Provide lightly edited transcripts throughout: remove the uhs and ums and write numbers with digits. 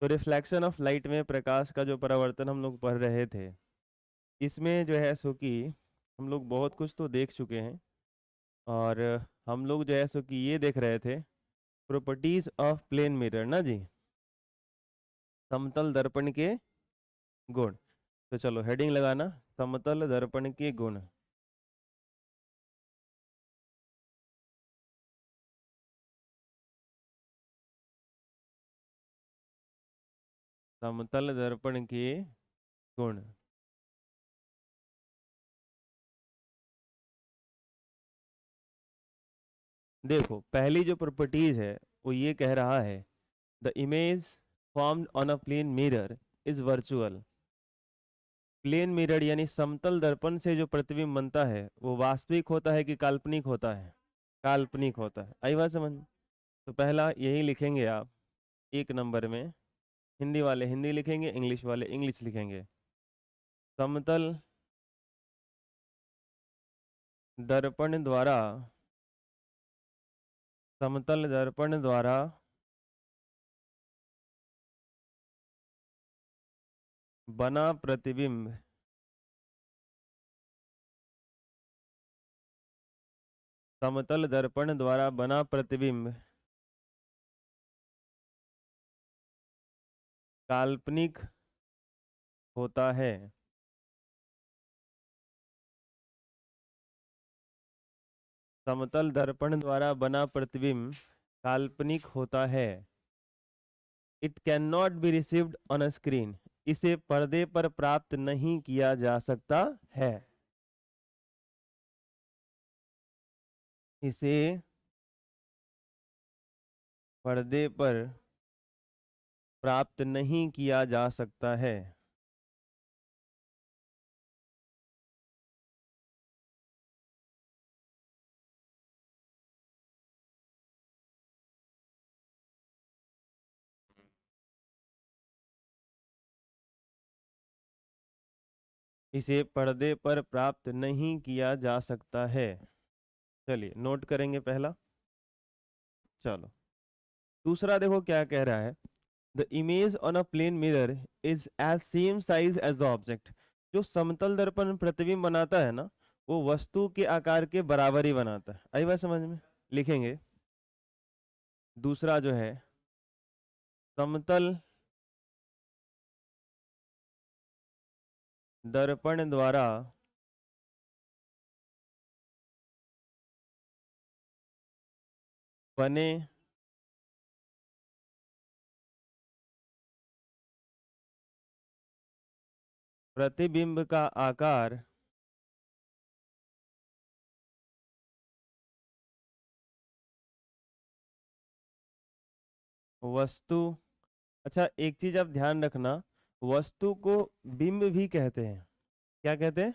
तो reflection of light में प्रकाश का जो परावर्तन हम लोग पढ़ रहे थे, इसमें जो है सो कि हम लोग बहुत कुछ तो देख चुके हैं। और हम लोग जो है सो कि ये देख रहे थे प्रॉपर्टीज ऑफ प्लेन मिरर ना जी, समतल दर्पण के गुण। तो चलो हेडिंग लगाना, समतल दर्पण के गुण। समतल दर्पण के गुण। देखो पहली जो प्रॉपर्टीज है वो ये कह रहा है, the image formed on a plane mirror is virtual. Plane mirror यानी समतल दर्पण से जो प्रतिबिंब बनता है वो वास्तविक होता है कि काल्पनिक होता है? काल्पनिक होता है। आई बात समझ? तो पहला यही लिखेंगे आप एक नंबर में। हिंदी वाले हिंदी लिखेंगे, इंग्लिश वाले इंग्लिश लिखेंगे। समतल दर्पण द्वारा, समतल दर्पण द्वारा बना प्रतिबिंब समतल दर्पण द्वारा बना प्रतिबिंब काल्पनिक होता है। समतल दर्पण द्वारा बना प्रतिबिंब काल्पनिक होता है। It can not be received on a screen. इसे पर्दे पर प्राप्त नहीं किया जा सकता है। इसे पर्दे पर प्राप्त नहीं किया जा सकता है। इसे पर्दे पर प्राप्त नहीं किया जा सकता है। चलिए नोट करेंगे पहला। चलो दूसरा देखो क्या कह रहा है, the image on a plane mirror is as same size as the object. जो समतल दर्पण प्रतिबिंब बनाता है ना, वो वस्तु के आकार के बराबर ही बनाता है। आई बात समझ में? लिखेंगे दूसरा जो है, समतल दर्पण द्वारा बने प्रतिबिंब का आकार वस्तु, अच्छा एक चीज आप ध्यान रखना, वस्तु को बिंब भी कहते हैं। क्या कहते हैं?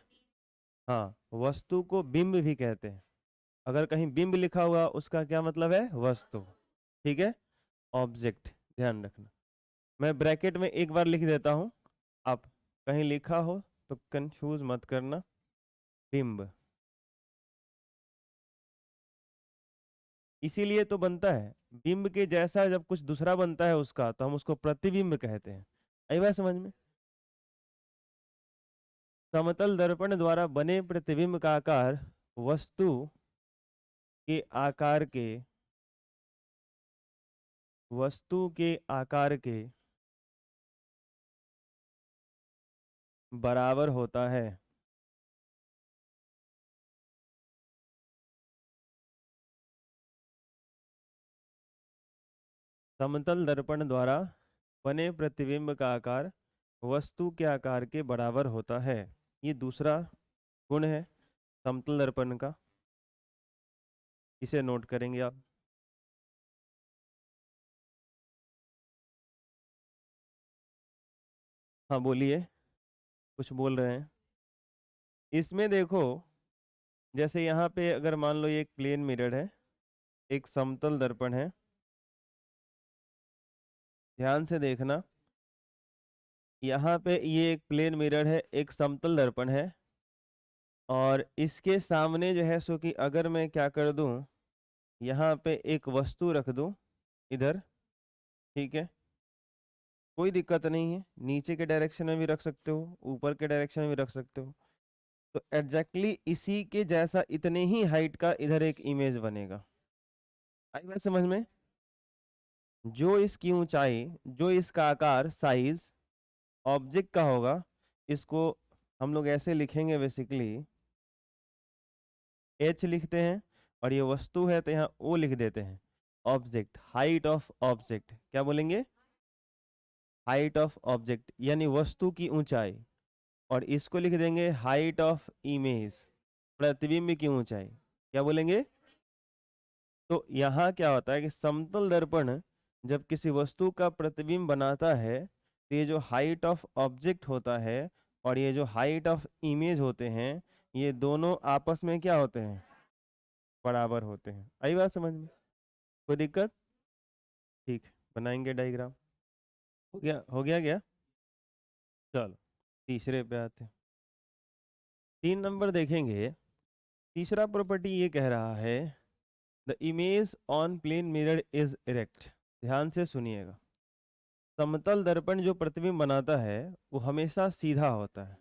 हाँ, वस्तु को बिंब भी कहते हैं। अगर कहीं बिंब लिखा हुआ उसका क्या मतलब है? वस्तु। ठीक है, ऑब्जेक्ट ध्यान रखना। मैं ब्रैकेट में एक बार लिख देता हूं, आप कहीं लिखा हो तो कंफ्यूज मत करना। बिंब इसीलिए तो बनता है, बिंब के जैसा जब कुछ दूसरा बनता है उसका तो हम उसको प्रतिबिंब कहते हैं। आई बात समझ में? समतल दर्पण द्वारा बने प्रतिबिंब का आकार वस्तु के आकार के, वस्तु के आकार के बराबर होता है। समतल दर्पण द्वारा बने प्रतिबिंब का आकार वस्तु के आकार के बराबर होता है। ये दूसरा गुण है समतल दर्पण का, इसे नोट करेंगे आप। हाँ बोलिए, कुछ बोल रहे हैं। इसमें देखो, जैसे यहाँ पे अगर मान लो ये एक प्लेन मिरर है, एक समतल दर्पण है, ध्यान से देखना। यहाँ पे ये एक प्लेन मिरर है, एक समतल दर्पण है, और इसके सामने जो है सो कि अगर मैं क्या कर दूं, यहाँ पे एक वस्तु रख दूं इधर, ठीक है, कोई दिक्कत नहीं है, नीचे के डायरेक्शन में भी रख सकते हो, ऊपर के डायरेक्शन में भी रख सकते हो। तो एग्जैक्टली इसी के जैसा इतने ही हाइट का इधर एक इमेज बनेगा। आई बात समझ में? जो इसकी ऊंचाई, जो इसका आकार, साइज ऑब्जेक्ट का होगा, इसको हम लोग ऐसे लिखेंगे बेसिकली, एच लिखते हैं, और ये वस्तु है तो यहाँ ओ लिख देते हैं। ऑब्जेक्ट, हाइट ऑफ ऑब्जेक्ट, क्या बोलेंगे? हाइट ऑफ ऑब्जेक्ट यानी वस्तु की ऊंचाई। और इसको लिख देंगे हाइट ऑफ इमेज, प्रतिबिंब की ऊंचाई, क्या बोलेंगे? तो यहाँ क्या होता है कि समतल दर्पण जब किसी वस्तु का प्रतिबिंब बनाता है, तो ये जो हाइट ऑफ ऑब्जेक्ट होता है और ये जो हाइट ऑफ इमेज होते हैं, ये दोनों आपस में क्या होते हैं? बराबर होते हैं। आई बात समझ में? कोई दिक्कत? ठीक है, बनाएंगे डायग्राम। हो गया? हो गया क्या? चलो तीसरे पे आते हैं। 3 नंबर देखेंगे। तीसरा प्रॉपर्टी ये कह रहा है the image on plane mirror is erect. ध्यान से सुनिएगा। समतल दर्पण जो प्रतिबिंब बनाता है वो हमेशा सीधा होता है।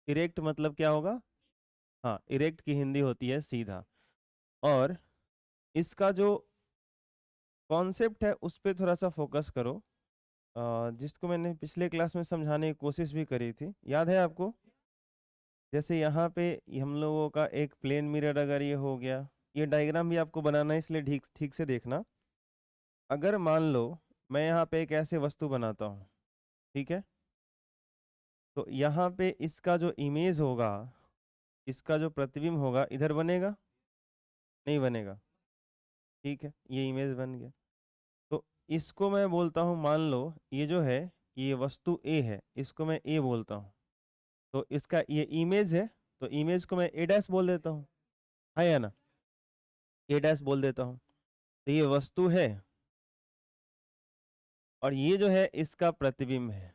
इरेक्ट मतलब क्या होगा? हाँ, इरेक्ट की हिंदी होती है सीधा। और इसका जो कॉन्सेप्ट है उस पर थोड़ा सा फोकस करो, जिसको मैंने पिछले क्लास में समझाने की कोशिश भी करी थी, याद है आपको? जैसे यहाँ पे हम लोगों का एक प्लेन मिरर अगर ये हो गया, ये डायग्राम भी आपको बनाना है इसलिए ठीक ठीक से देखना। अगर मान लो मैं यहाँ पे एक ऐसे वस्तु बनाता हूँ, ठीक है, तो यहाँ पे इसका जो इमेज होगा, इसका जो प्रतिबिंब होगा इधर बनेगा, नहीं बनेगा? ठीक है, ये इमेज बन गया। तो इसको मैं बोलता हूँ, मान लो ये जो है ये वस्तु ए है, इसको मैं ए बोलता हूँ। तो इसका ये इमेज है, तो इमेज को मैं ए डैश बोल देता हूँ, है या ना? ए डैश बोल देता हूँ। तो ये वस्तु है और ये जो है इसका प्रतिबिंब है।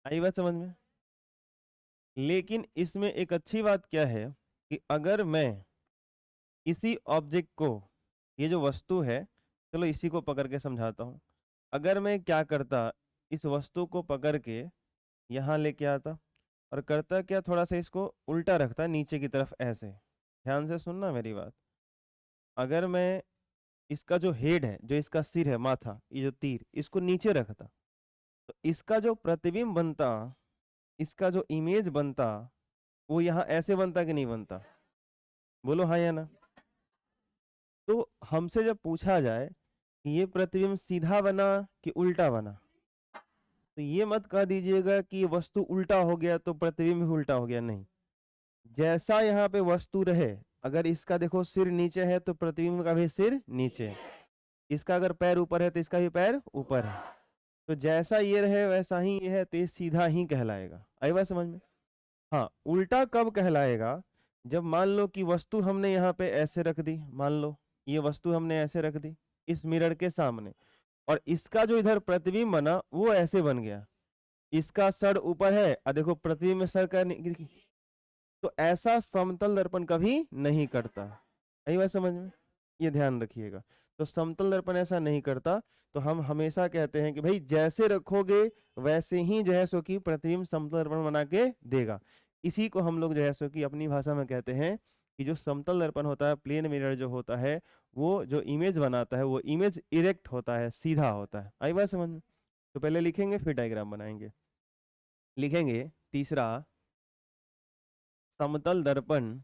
आई बात समझ में? लेकिन इसमें एक अच्छी बात क्या है कि अगर मैं इसी ऑब्जेक्ट को, ये जो वस्तु है, चलो इसी को पकड़ के समझाता हूँ। अगर मैं क्या करता, इस वस्तु को पकड़ के यहाँ लेके आता और करता क्या, थोड़ा सा इसको उल्टा रखता नीचे की तरफ ऐसे। ध्यान से सुनना मेरी बात। अगर मैं इसका जो हेड है, जो इसका सिर है, माथा, ये जो तीर, इसको नीचे रखता, तो इसका जो प्रतिबिंब बनता, इसका जो इमेज बनता, वो यहाँ ऐसे बनता कि नहीं बनता? बोलो हाँ या ना? तो हमसे जब पूछा जाए कि ये प्रतिबिंब सीधा बना कि उल्टा बना, तो ये मत कह दीजिएगा कि वस्तु उल्टा हो गया तो प्रतिबिंब भी उल्टा हो गया, नहीं। जैसा यहाँ पे वस्तु रहे, अगर इसका देखो सिर नीचे है तो प्रतिबिंब का भी सिर नीचे है, इसका अगर पैर ऊपर है तो इसका भी पैर ऊपर है। तो जैसा ये रहे वैसा ही ये है, तो ये सीधा ही कहलाएगा। आई बात समझ में? हाँ, उल्टा कब कहलाएगा? जब मान लो कि वस्तु हमने यहाँ पे ऐसे रख दी, मान लो ये वस्तु हमने ऐसे रख दी इस मिरर के सामने, और इसका जो इधर प्रतिबिंब बना वो ऐसे बन गया, इसका सर ऊपर है और देखो प्रतिबिंब में सर का तो ऐसा समतल दर्पण कभी नहीं करता। यही बात समझ में? ये ध्यान रखिएगा। तो समतल दर्पण ऐसा नहीं करता। तो हम हमेशा कहते हैं कि भाई जैसे रखोगे वैसे ही जो है सो कि प्रतिबिंब समतल दर्पण बना के देगा। इसी को हम लोग जो है सो कि अपनी भाषा में कहते हैं कि जो समतल दर्पण होता है, प्लेन मिरर जो होता है, वो जो इमेज बनाता है वो इमेज इरेक्ट होता है, सीधा होता है। आई बात समझ में? तो पहले लिखेंगे फिर डायग्राम बनाएंगे। लिखेंगे तीसरा, समतल दर्पण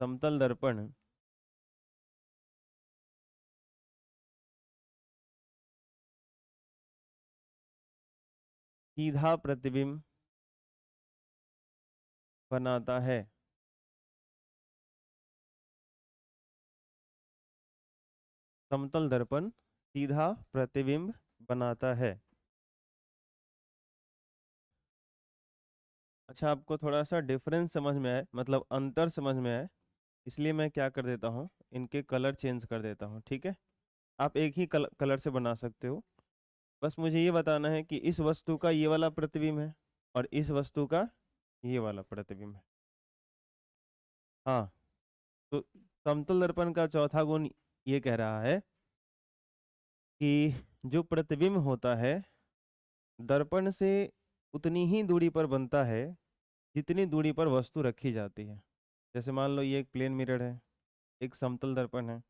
समतल दर्पण सीधा प्रतिबिंब बनाता है। समतल दर्पण सीधा प्रतिबिंब बनाता है। अच्छा, आपको थोड़ा सा डिफरेंस समझ में आए, मतलब अंतर समझ में आए, इसलिए मैं क्या कर देता हूँ, इनके कलर चेंज कर देता हूँ, ठीक है? आप एक ही कलर से बना सकते हो। बस मुझे ये बताना है कि इस वस्तु का ये वाला प्रतिबिंब है और इस वस्तु का ये वाला प्रतिबिंब है। हाँ, तो समतल दर्पण का चौथा गुण ये कह रहा है कि जो प्रतिबिंब होता है दर्पण से उतनी ही दूरी पर बनता है जितनी दूरी पर वस्तु रखी जाती है। जैसे मान लो ये एक प्लेन मिरर है, एक समतल दर्पण है।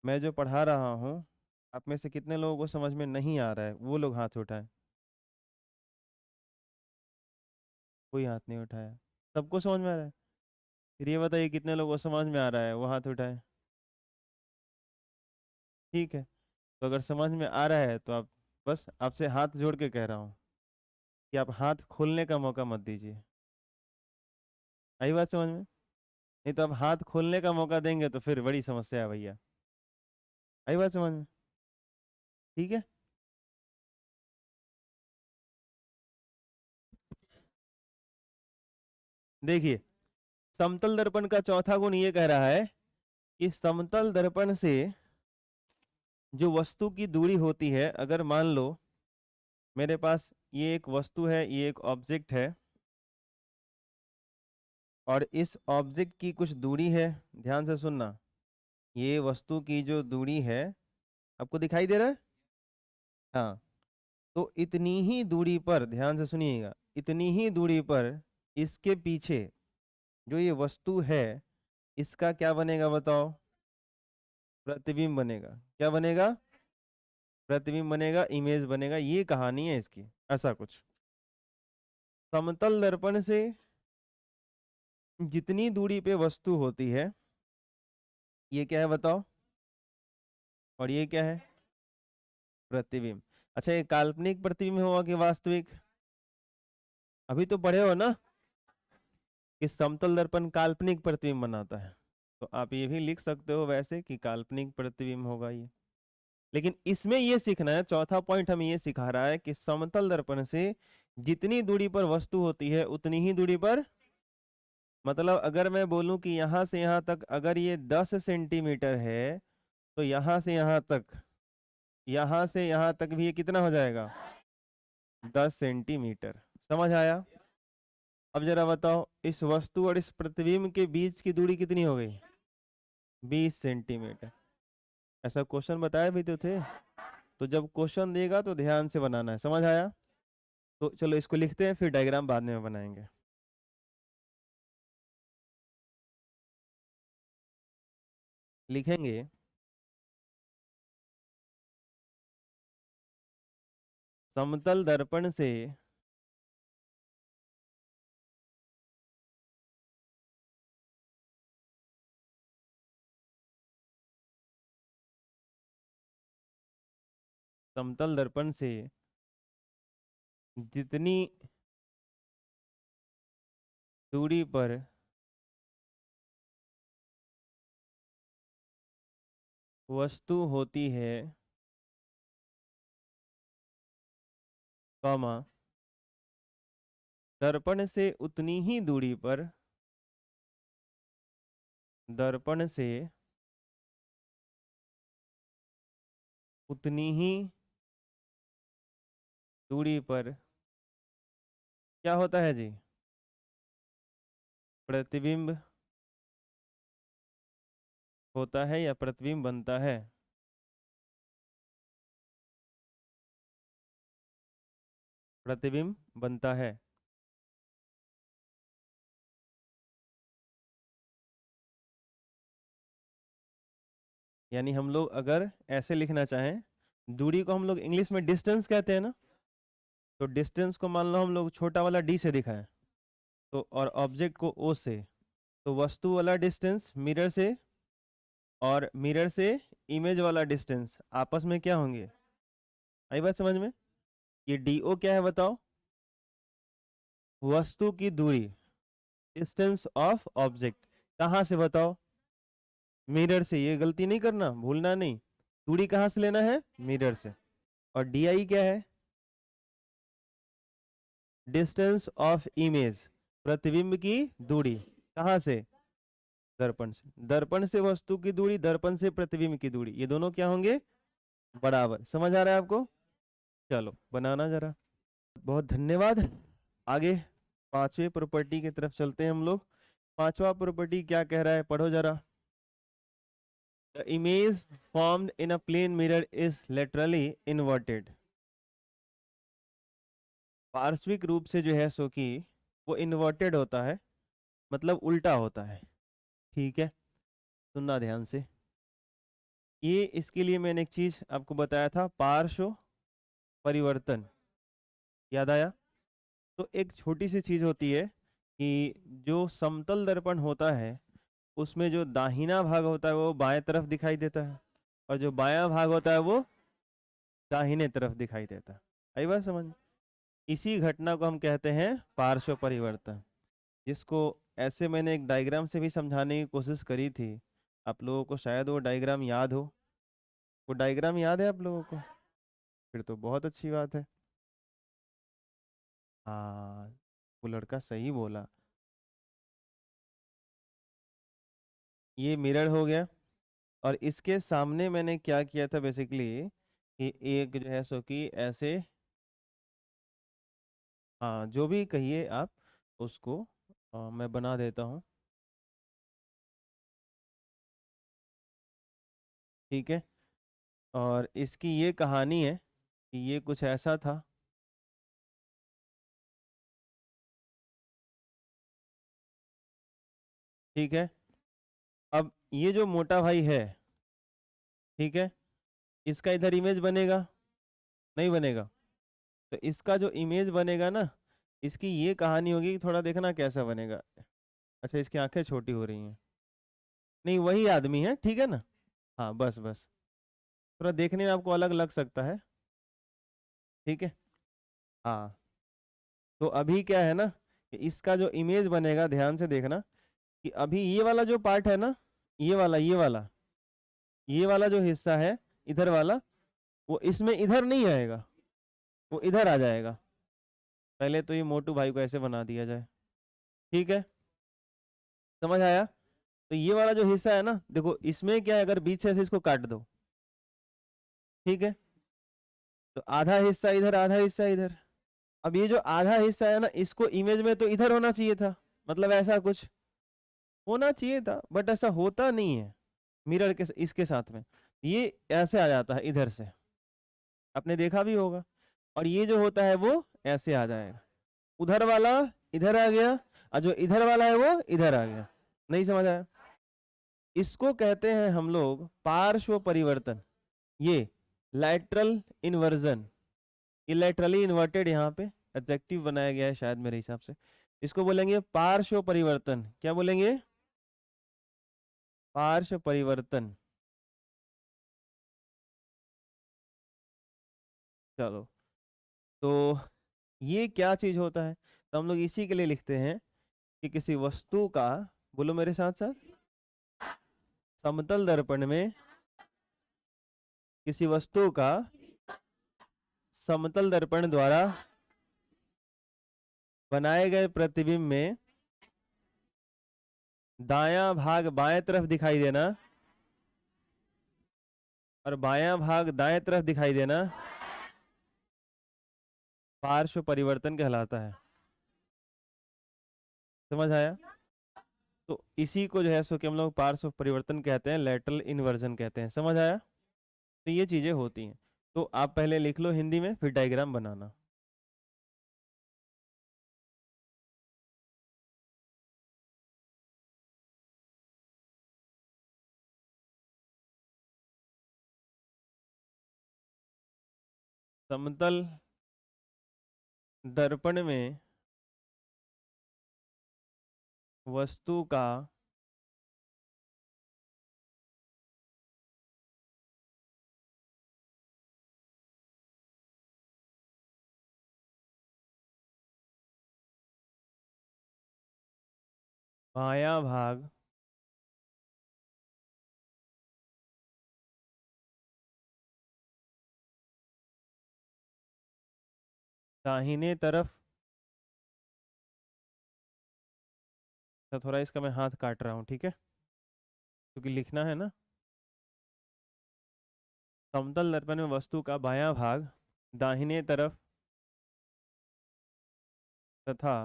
मैं जो पढ़ा रहा हूँ, आप में से कितने लोगों को समझ में नहीं आ रहा है वो लोग हाथ उठाएं। कोई हाथ नहीं उठाया, सबको समझ में आ रहा है। फिर ये बताइए कितने लोगों को समझ में आ रहा है, वो हाथ उठाएं। ठीक है, तो अगर समझ में आ रहा है तो आप, बस आपसे हाथ जोड़ के कह रहा हूँ कि आप हाथ खोलने का मौका मत दीजिए। आई बात समझ में? नहीं तो आप हाथ खोलने का मौका देंगे तो फिर बड़ी समस्या है भैया। आई बात समझ में? ठीक है। देखिए, समतल दर्पण का चौथा गुण ये कह रहा है कि समतल दर्पण से जो वस्तु की दूरी होती है, अगर मान लो मेरे पास ये एक वस्तु है, ये एक ऑब्जेक्ट है, और इस ऑब्जेक्ट की कुछ दूरी है, ध्यान से सुनना, ये वस्तु की जो दूरी है आपको दिखाई दे रहा है? हाँ, तो इतनी ही दूरी पर, ध्यान से सुनिएगा, इतनी ही दूरी पर इसके पीछे जो ये वस्तु है इसका क्या बनेगा बताओ? प्रतिबिंब बनेगा। क्या बनेगा? प्रतिबिंब बनेगा, इमेज बनेगा। ये कहानी है इसकी, ऐसा कुछ। समतल दर्पण से जितनी दूरी पे वस्तु होती है, ये क्या है बताओ? और ये क्या है? प्रतिबिंब। अच्छा, ये काल्पनिक प्रतिबिंब होगा कि वास्तविक? अभी तो पढ़े हो ना कि समतल दर्पण काल्पनिक प्रतिबिंब बनाता है, तो आप ये भी लिख सकते हो वैसे कि काल्पनिक प्रतिबिंब होगा ये। लेकिन इसमें ये सीखना है, चौथा पॉइंट हमें ये सिखा रहा है कि समतल दर्पण से जितनी दूरी पर वस्तु होती है उतनी ही दूरी पर, मतलब अगर मैं बोलूं कि यहां से यहां तक अगर ये 10 सेंटीमीटर है, तो यहां से यहां तक, यहां से यहां तक भी ये कितना हो जाएगा? 10 सेंटीमीटर। समझ आया? अब जरा बताओ, इस वस्तु और इस प्रतिबिंब के बीच की दूरी कितनी हो गई? 20 सेंटीमीटर। ऐसा क्वेश्चन बताया भी तो थे। तो जब क्वेश्चन देगा तो ध्यान से बनाना है। समझ आया? तो चलो इसको लिखते हैं, फिर डायग्राम बाद में बनाएंगे। लिखेंगे समतल दर्पण से समतल दर्पण से जितनी दूरी पर वस्तु होती है, कॉमा, दर्पण से उतनी ही दूरी पर, दर्पण से उतनी ही दूरी पर क्या होता है जी? प्रतिबिंब होता है या प्रतिबिंब बनता है? प्रतिबिंब बनता है। यानी हम लोग अगर ऐसे लिखना चाहें, दूरी को हम लोग इंग्लिश में डिस्टेंस कहते हैं ना, तो डिस्टेंस को मान लो हम लोग छोटा वाला डी से दिखाएं, तो और ऑब्जेक्ट को ओ से, तो वस्तु वाला डिस्टेंस मिरर से और मिरर से इमेज वाला डिस्टेंस आपस में क्या होंगे? आई बात समझ में? ये डी ओ क्या है बताओ? वस्तु की दूरी, डिस्टेंस ऑफ ऑब्जेक्ट। कहाँ से बताओ? मिरर से। ये गलती नहीं करना, भूलना नहीं। दूरी कहाँ से लेना है? मिरर से। और डी आई क्या है? डिस्टेंस ऑफ इमेज, प्रतिबिंब की दूरी। कहाँ से? दर्पण से। दर्पण से वस्तु की दूरी, दर्पण से प्रतिबिंब की दूरी, ये दोनों क्या होंगे? बराबर। समझ आ रहा है आपको? चलो बनाना जरा। बहुत धन्यवाद। आगे पांचवी प्रॉपर्टी की तरफ चलते हैं हम लोग। पांचवा प्रॉपर्टी क्या कह रहा है, पढ़ो जरा। The image formed in a plane mirror is laterally inverted. पार्श्विक रूप से जो है सो कि वो इन्वर्टेड होता है, मतलब उल्टा होता है। ठीक है, सुनना ध्यान से। ये इसके लिए मैंने एक चीज आपको बताया था, पार्श्व परिवर्तन, याद आया? तो एक छोटी सी चीज होती है कि जो समतल दर्पण होता है उसमें जो दाहिना भाग होता है वो बाएं तरफ दिखाई देता है, और जो बायां भाग होता है वो दाहिने तरफ दिखाई देता है। आई बात समझ में? इसी घटना को हम कहते हैं पार्श्व परिवर्तन, जिसको ऐसे मैंने एक डायग्राम से भी समझाने की कोशिश करी थी। आप लोगों को शायद वो डायग्राम याद हो। वो डायग्राम याद है आप लोगों को? फिर तो बहुत अच्छी बात है। हाँ, वो लड़का सही बोला। ये मिरर हो गया, और इसके सामने मैंने क्या किया था बेसिकली कि एक जो है सो कि ऐसे, हाँ जो भी कहिए आप उसको, मैं बना देता हूँ। ठीक है, और इसकी ये कहानी है कि ये कुछ ऐसा था। ठीक है, अब ये जो मोटा भाई है, ठीक है, इसका इधर इमेज बनेगा? नहीं बनेगा। तो इसका जो इमेज बनेगा ना, इसकी ये कहानी होगी कि थोड़ा देखना कैसा बनेगा। अच्छा, इसकी आंखें छोटी हो रही हैं। नहीं, वही आदमी है, ठीक है ना? हाँ, बस बस, थोड़ा देखने में आपको अलग लग सकता है। ठीक है, हाँ। तो अभी क्या है ना कि इसका जो इमेज बनेगा, ध्यान से देखना कि अभी ये वाला जो पार्ट है ना, ये वाला जो हिस्सा है, इधर वाला, वो इसमें इधर नहीं आएगा, वो इधर आ जाएगा। पहले तो ये मोटू भाई को ऐसे बना दिया जाए। ठीक है, समझ आया? तो ये वाला जो हिस्सा है ना, देखो इसमें क्या है, अगर बीच से इसको काट दो, ठीक है, तो आधा हिस्सा इधर, आधा हिस्सा इधर। अब ये जो आधा हिस्सा है ना, इसको इमेज में तो इधर होना चाहिए था, मतलब ऐसा कुछ होना चाहिए था, बट ऐसा होता नहीं है। मिरर के इसके साथ में ये ऐसे आ जाता है इधर से, आपने देखा भी होगा। और ये जो होता है वो ऐसे आ जाएगा, उधर वाला इधर आ गया, और जो इधर वाला है वो इधर आ गया। नहीं समझ आया? इसको कहते हैं हम लोग पार्श्व परिवर्तन। ये लैटरल इन्वर्जन, ये लैटरली इन्वर्टेड यहाँ पे एडजेक्टिव बनाया गया है शायद मेरे हिसाब से। इसको बोलेंगे पार्श्व परिवर्तन। क्या बोलेंगे? पार्श्व परिवर्तन। चलो, तो ये क्या चीज होता है? तो हम लोग इसी के लिए लिखते हैं कि किसी वस्तु का, बोलो मेरे साथ साथ, समतल दर्पण में किसी वस्तु का समतल दर्पण द्वारा बनाए गए प्रतिबिंब में दायां भाग बाएं तरफ दिखाई देना और बायां भाग दाएं तरफ दिखाई देना पार्श्व परिवर्तन कहलाता है। समझ आया? तो इसी को जो है सो कि हम लोग पार्श्व परिवर्तन कहते हैं, लेटरल इन्वर्जन कहते हैं। समझ आया? तो ये चीजें होती हैं। तो आप पहले लिख लो हिंदी में, फिर डायग्राम बनाना। समतल दर्पण में वस्तु का बायां भाग दाहिने तरफ, तो थोड़ा इसका मैं हाथ काट रहा हूँ, ठीक है, क्योंकि लिखना है ना। समतल दर्पण में वस्तु का बायां भाग दाहिने तरफ तथा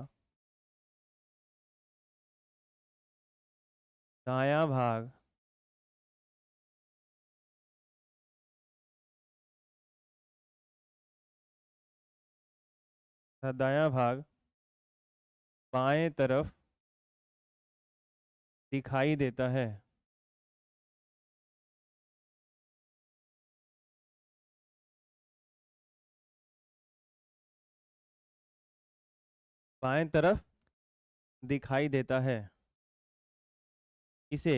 दायां भाग तथा दायां भाग बाएं तरफ दिखाई देता है। बाएं तरफ दिखाई देता है। इसे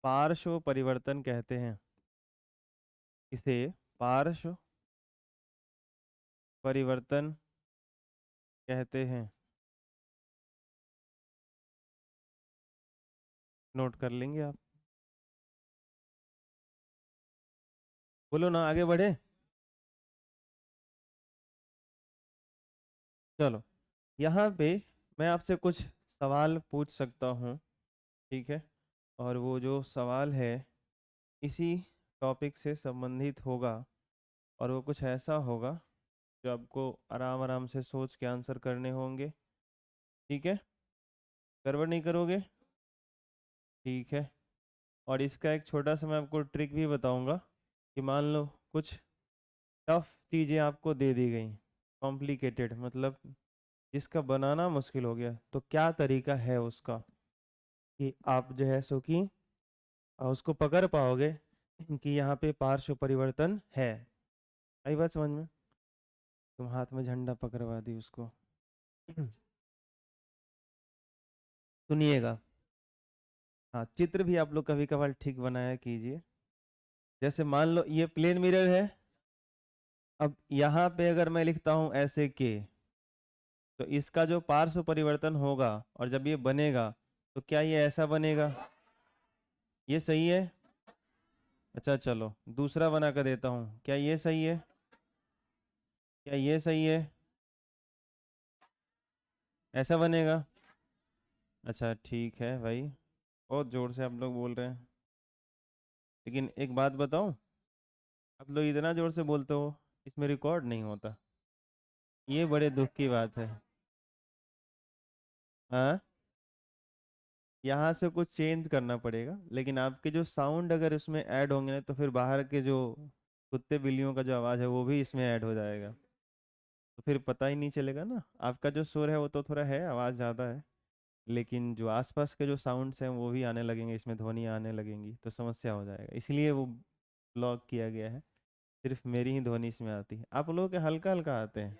पार्श्व परिवर्तन कहते हैं। इसे पार्श्व परिवर्तन कहते हैं। नोट कर लेंगे आप। बोलो ना, आगे बढ़े। चलो, यहाँ पे मैं आपसे कुछ सवाल पूछ सकता हूँ, ठीक है। और वो जो सवाल है इसी टॉपिक से संबंधित होगा, और वो कुछ ऐसा होगा जो आपको आराम आराम से सोच के आंसर करने होंगे, ठीक है। गड़बड़ नहीं करोगे, ठीक है। और इसका एक छोटा सा मैं आपको ट्रिक भी बताऊंगा कि मान लो कुछ टफ चीज़ें आपको दे दी गई, कॉम्प्लिकेटेड मतलब जिसका बनाना मुश्किल हो गया, तो क्या तरीका है उसका कि आप जो है सो कि उसको पकड़ पाओगे कि यहाँ पे पार्श्व परिवर्तन है। आई बात समझ में? तुम हाथ में झंडा पकड़वा दी उसको। सुनिएगा। हाँ, चित्र भी आप लोग कभी कभार ठीक बनाया कीजिए। जैसे मान लो ये प्लेन मिरर है, अब यहाँ पे अगर मैं लिखता हूँ ऐसे के, तो इसका जो पार्श्व परिवर्तन होगा और जब ये बनेगा तो क्या ये ऐसा बनेगा? ये सही है। अच्छा चलो दूसरा बना कर देता हूँ, क्या ये सही है? क्या ये सही है? ऐसा बनेगा। अच्छा ठीक है भाई, बहुत जोर से आप लोग बोल रहे हैं। लेकिन एक बात बताऊं, आप लोग इतना जोर से बोलते हो, इसमें रिकॉर्ड नहीं होता। ये बड़े दुख की बात है। हाँ, यहाँ से कुछ चेंज करना पड़ेगा, लेकिन आपके जो साउंड अगर उसमें ऐड होंगे ना, तो फिर बाहर के जो कुत्ते बिल्लियों का जो आवाज़ है वो भी इसमें ऐड हो जाएगा, तो फिर पता ही नहीं चलेगा ना। आपका जो सुर है वो तो थोड़ा है, आवाज़ ज़्यादा है, लेकिन जो आसपास के जो साउंड्स हैं वो भी आने लगेंगे, इसमें ध्वनियाँ आने लगेंगी, तो समस्या हो जाएगा। इसलिए वो ब्लॉक किया गया है, सिर्फ मेरी ही ध्वनि इसमें आती है। आप लोगों के हल्का हल्का आते हैं,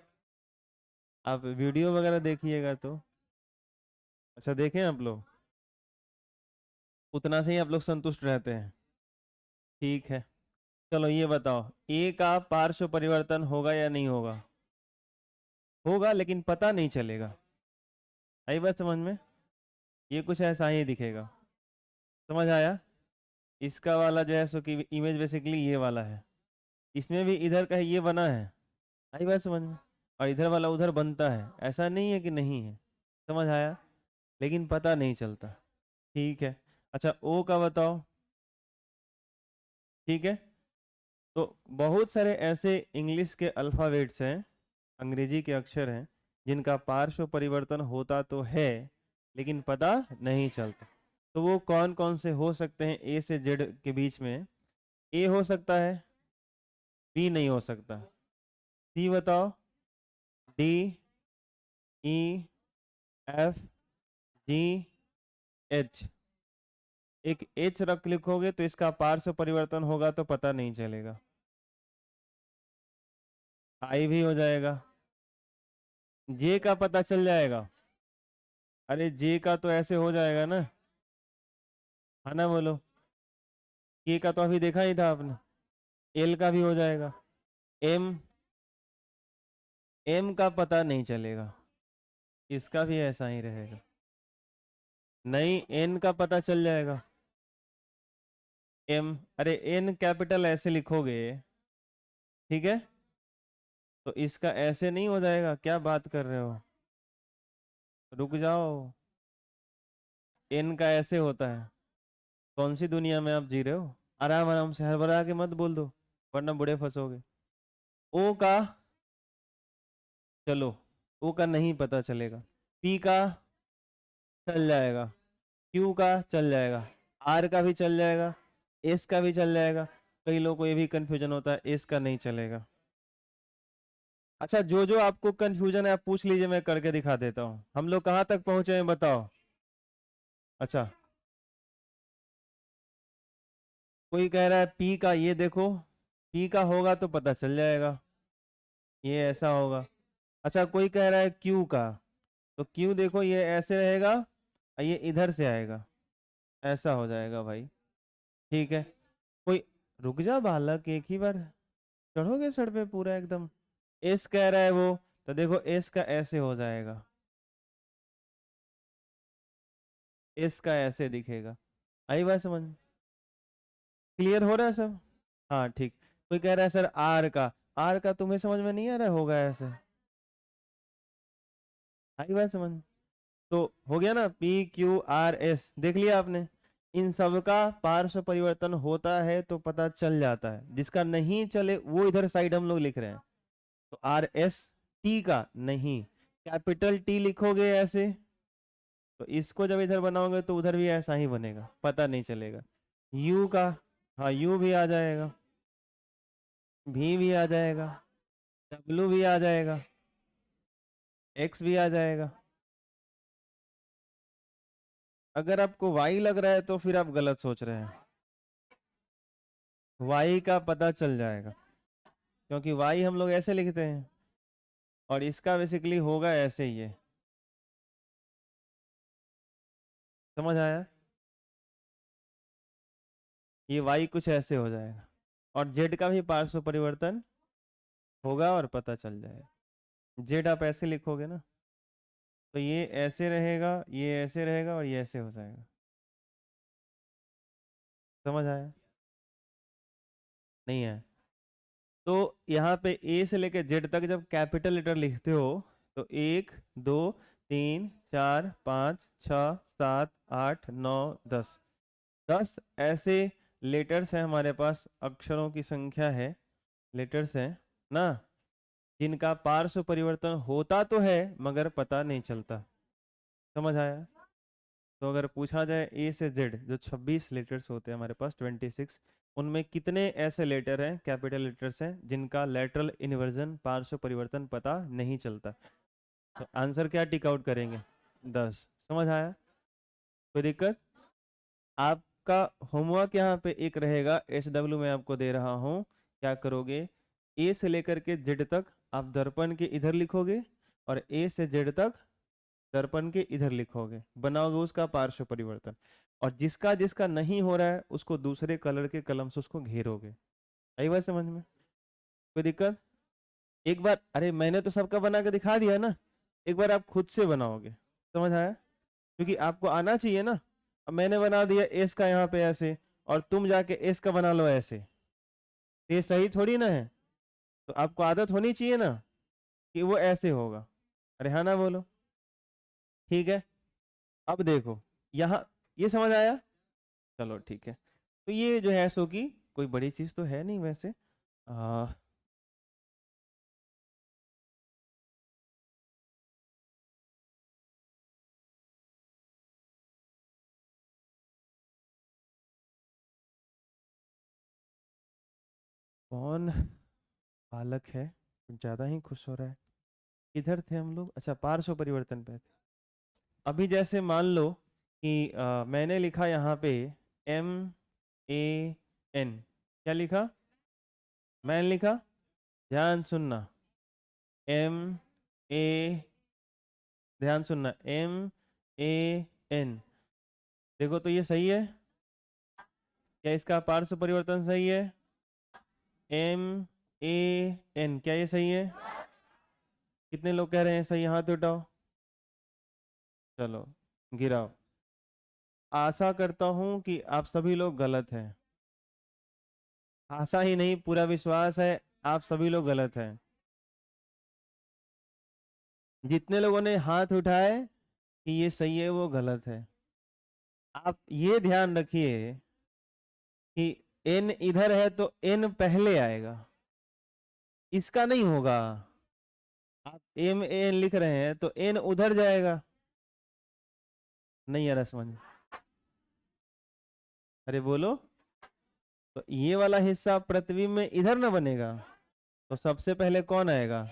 आप वीडियो वगैरह देखिएगा तो। अच्छा देखें आप लोग, उतना से ही आप लोग संतुष्ट रहते हैं, ठीक है। चलो ये बताओ, ए का पार्श्व परिवर्तन होगा या नहीं होगा? होगा, लेकिन पता नहीं चलेगा। आई बात समझ में? ये कुछ ऐसा ही दिखेगा। समझ आया? इसका वाला जो है सो कि इमेज बेसिकली ये वाला है, इसमें भी इधर का ये बना है। आई बात समझ में? और इधर वाला उधर बनता है, ऐसा नहीं है कि नहीं है। समझ आया? लेकिन पता नहीं चलता, ठीक है। अच्छा ओ का बताओ, ठीक है। तो बहुत सारे ऐसे इंग्लिश के अल्फ़ाबेट्स हैं, अंग्रेजी के अक्षर हैं, जिनका पार्श्व परिवर्तन होता तो है लेकिन पता नहीं चलता। तो वो कौन कौन से हो सकते हैं ए से जेड के बीच में? ए हो सकता है, बी नहीं हो सकता, सी बताओ, डी, ई, एफ, जी, एच। एक एच रख लिखोगे तो इसका पार्श्व परिवर्तन होगा तो पता नहीं चलेगा। आई भी हो जाएगा। जे का पता चल जाएगा। अरे जे का तो ऐसे हो जाएगा ना, है ना? बोलो। के का तो अभी देखा ही था आपने। एल का भी हो जाएगा। एम, एम का पता नहीं चलेगा, इसका भी ऐसा ही रहेगा। नहीं, एन का पता चल जाएगा। एम, अरे एन कैपिटल ऐसे लिखोगे, ठीक है, तो इसका ऐसे नहीं हो जाएगा। क्या बात कर रहे हो, रुक जाओ। एन का ऐसे होता है। कौन सी दुनिया में आप जी रहे हो? आराम आराम से, हड़बड़ा के मत बोल दो, वरना बुढ़े फंसोगे। ओ का, चलो ओ का नहीं पता चलेगा। पी का चल जाएगा, क्यू का चल जाएगा, आर का भी चल जाएगा, एस का भी चल जाएगा। कई लोगों को ये भी कंफ्यूजन होता है, इसका नहीं चलेगा। अच्छा, जो जो आपको कंफ्यूजन है आप पूछ लीजिए, मैं करके दिखा देता हूँ। हम लोग कहाँ तक पहुंचे हैं बताओ। अच्छा, कोई कह रहा है पी का, ये देखो पी का होगा तो पता चल जाएगा, ये ऐसा होगा। अच्छा, कोई कह रहा है क्यू का, तो क्यू देखो ये ऐसे रहेगा और ये इधर से आएगा, ऐसा हो जाएगा भाई। ठीक है। कोई, रुक जा बालक, एक ही बार चढ़ोगे सर पे पूरा एकदम। एस कह रहा है वो, तो देखो एस का ऐसे हो जाएगा, एस का ऐसे दिखेगा। आई बात समझ, क्लियर हो रहा है सब? हाँ ठीक। कोई कह रहा है सर आर का तुम्हें समझ में नहीं आ रहा होगा ऐसे, आई बात समझ? तो हो गया ना, पी क्यू आर एस, देख लिया आपने। इन सब का पार्श्व परिवर्तन होता है तो पता चल जाता है, जिसका नहीं चले वो इधर साइड हम लोग लिख रहे हैं। तो आर एस, टी का नहीं, कैपिटल टी लिखोगे ऐसे, तो इसको जब इधर बनाओगे तो उधर भी ऐसा ही बनेगा, पता नहीं चलेगा। यू का, हाँ यू भी आ जाएगा, भी आ जाएगा, डब्लू भी आ जाएगा, एक्स भी आ जाएगा। अगर आपको वाई लग रहा है तो फिर आप गलत सोच रहे हैं, वाई का पता चल जाएगा, क्योंकि वाई हम लोग ऐसे लिखते हैं और इसका बेसिकली होगा ऐसे ही है। समझ आया? ये वाई कुछ ऐसे हो जाएगा, और जेड का भी पार्श्व परिवर्तन होगा और पता चल जाएगा। जेड आप ऐसे लिखोगे ना, तो ये ऐसे रहेगा, ये ऐसे रहेगा और ये ऐसे हो जाएगा। समझ आया? नहीं है? तो यहाँ पे ए से लेके जेड तक जब कैपिटल लेटर लिखते हो, तो 1 2 3 4 5 6 7 8 9 10, 10 ऐसे लेटर्स हैं हमारे पास, अक्षरों की संख्या है, लेटर्स हैं ना, जिनका पार्श्व परिवर्तन होता तो है मगर पता नहीं चलता। समझ आया? तो अगर पूछा जाए ए से जेड, जो 26 लेटर्स होते हैं हमारे पास, 26, उनमें कितने ऐसे लेटर हैं, कैपिटल लेटर्स हैं, जिनका लेटरल इन्वर्जन पार्श्व परिवर्तन पता नहीं चलता, तो आंसर क्या टिक आउट करेंगे? 10। समझ आया? कोई दिक्कत? आपका होमवर्क यहाँ पे एक रहेगा, एस डब्ल्यू में आपको दे रहा हूँ, क्या करोगे, ए से लेकर के जेड तक आप दर्पण के इधर लिखोगे, और ए से जेड तक दर्पण के इधर लिखोगे, बनाओगे उसका पार्श्व परिवर्तन, और जिसका जिसका नहीं हो रहा है उसको दूसरे कलर के कलम से उसको घेरोगे। आई बात समझ में? कोई दिक्कत? एक बार, अरे मैंने तो सबका बना के दिखा दिया ना, एक बार आप खुद से बनाओगे। समझ आया? क्योंकि आपको आना चाहिए ना। अब मैंने बना दिया एस का यहाँ पे ऐसे, और तुम जाके एस का बना लो ऐसे, ये सही थोड़ी ना है। तो आपको आदत होनी चाहिए ना कि वो ऐसे होगा। अरे हाँ ना बोलो। ठीक है, अब देखो यहाँ, ये समझ आया? चलो ठीक है। तो ये जो है सो की कोई बड़ी चीज तो है नहीं वैसे। आ, कौन बालक है कुछ ज्यादा ही खुश हो रहा है? किधर थे हम लोग? अच्छा, पार्श्व परिवर्तन पे थे। अभी जैसे मान लो कि मैंने लिखा यहाँ पे MAN, क्या लिखा? मैन लिखा। ध्यान सुनना, एम ए, ध्यान सुनना, MAN, देखो तो ये सही है क्या? इसका पार्श्व परिवर्तन सही है? MAN, क्या ये सही है? कितने लोग कह रहे हैं सही, हाथ उठाओ। चलो गिराओ। आशा करता हूं कि आप सभी लोग गलत हैं। आशा ही नहीं, पूरा विश्वास है आप सभी लोग गलत हैं। जितने लोगों ने हाथ उठाए कि ये सही है वो गलत है। आप ये ध्यान रखिए कि एन इधर है तो एन पहले आएगा, इसका नहीं होगा। आप MAN लिख रहे हैं तो एन उधर जाएगा। नहीं आ रहा समझ में? अरे बोलो। तो ये वाला हिस्सा प्रतिबिंब में इधर ना बनेगा, तो सबसे पहले कौन आएगा,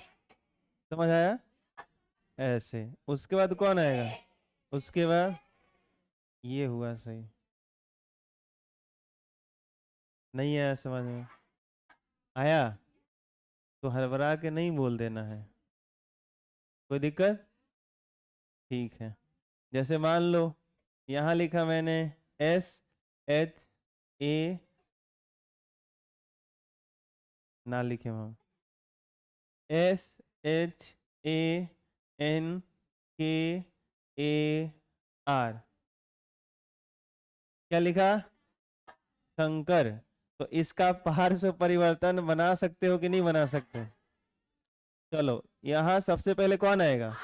समझ आया, ऐसे। उसके बाद कौन आएगा, उसके बाद ये हुआ सही। नहीं आया समझ में, आया तो हड़बड़ा के नहीं बोल देना है, कोई दिक्कत, ठीक है। जैसे मान लो यहां लिखा मैंने SHA, ना लिखे हम, SHANKAR, क्या लिखा, शंकर। तो इसका पार्श्व परिवर्तन बना सकते हो कि नहीं बना सकते, चलो यहां सबसे पहले कौन आएगा,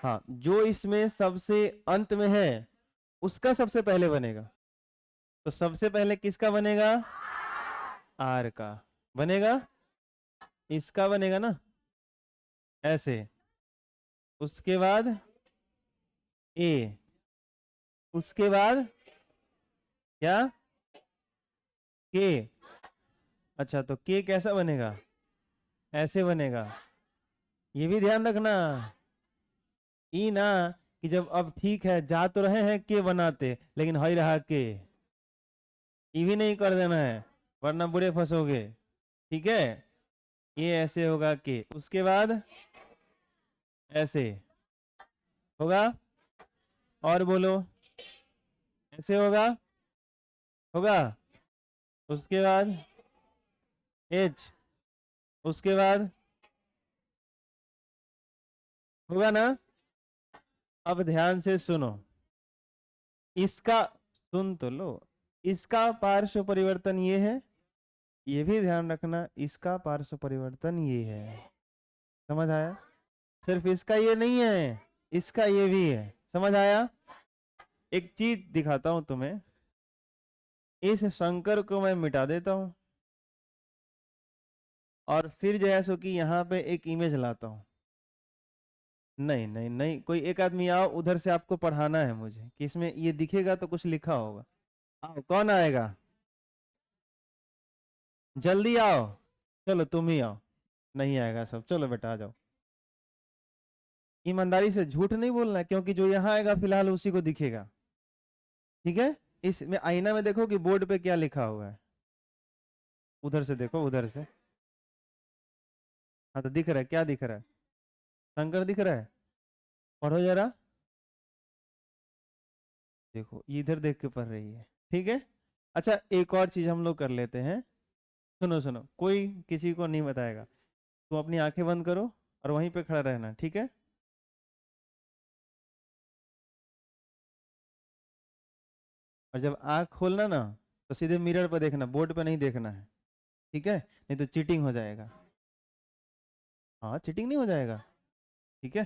हाँ जो इसमें सबसे अंत में है उसका सबसे पहले बनेगा। तो सबसे पहले किसका बनेगा, आर का बनेगा, इसका बनेगा ना, ऐसे। उसके बाद ए, उसके बाद क्या, के। अच्छा तो के कैसा बनेगा, ऐसे बनेगा। ये भी ध्यान रखना, ई ना, कि जब अब ठीक है जा तो रहे हैं के बनाते, लेकिन हई रहा के, ये भी नहीं कर देना है वरना बुरे फंसोगे, ठीक है। ये ऐसे होगा के, उसके बाद ऐसे होगा, और बोलो, ऐसे होगा, होगा। उसके बाद एच, उसके बाद होगा ना। अब ध्यान से सुनो, इसका, सुन तो लो, इसका पार्श्व परिवर्तन ये है, ये भी ध्यान रखना इसका पार्श्व परिवर्तन ये है, समझ आया। सिर्फ इसका ये नहीं है, इसका ये भी है, समझ आया। एक चीज दिखाता हूं तुम्हें, इस शंकर को मैं मिटा देता हूं और फिर जो है सो कि यहाँ पे एक इमेज लाता हूं। नहीं नहीं नहीं, कोई एक आदमी आओ उधर से, आपको पढ़ाना है मुझे कि इसमें ये दिखेगा तो कुछ लिखा होगा। आओ, कौन आएगा, जल्दी आओ, चलो तुम ही आओ। नहीं आएगा सब, चलो बेटा आ जाओ। ईमानदारी से झूठ नहीं बोलना है, क्योंकि जो यहाँ आएगा फिलहाल उसी को दिखेगा, ठीक है। इसमें आईना में देखो कि बोर्ड पे क्या लिखा हुआ है, उधर से देखो, उधर से। हाँ तो दिख रहा है, क्या दिख रहा है, शंकर दिख रहा है, पढ़ो जरा, देखो ये इधर देख के पढ़ रही है, ठीक है। अच्छा एक और चीज हम लोग कर लेते हैं, सुनो सुनो, कोई किसी को नहीं बताएगा, तुम अपनी आंखें बंद करो और वहीं पे खड़ा रहना, ठीक है। और जब आंख खोलना ना तो सीधे मिरर पर देखना, बोर्ड पे नहीं देखना है, ठीक है, नहीं तो चीटिंग हो जाएगा। हाँ चीटिंग नहीं हो जाएगा, ठीक है।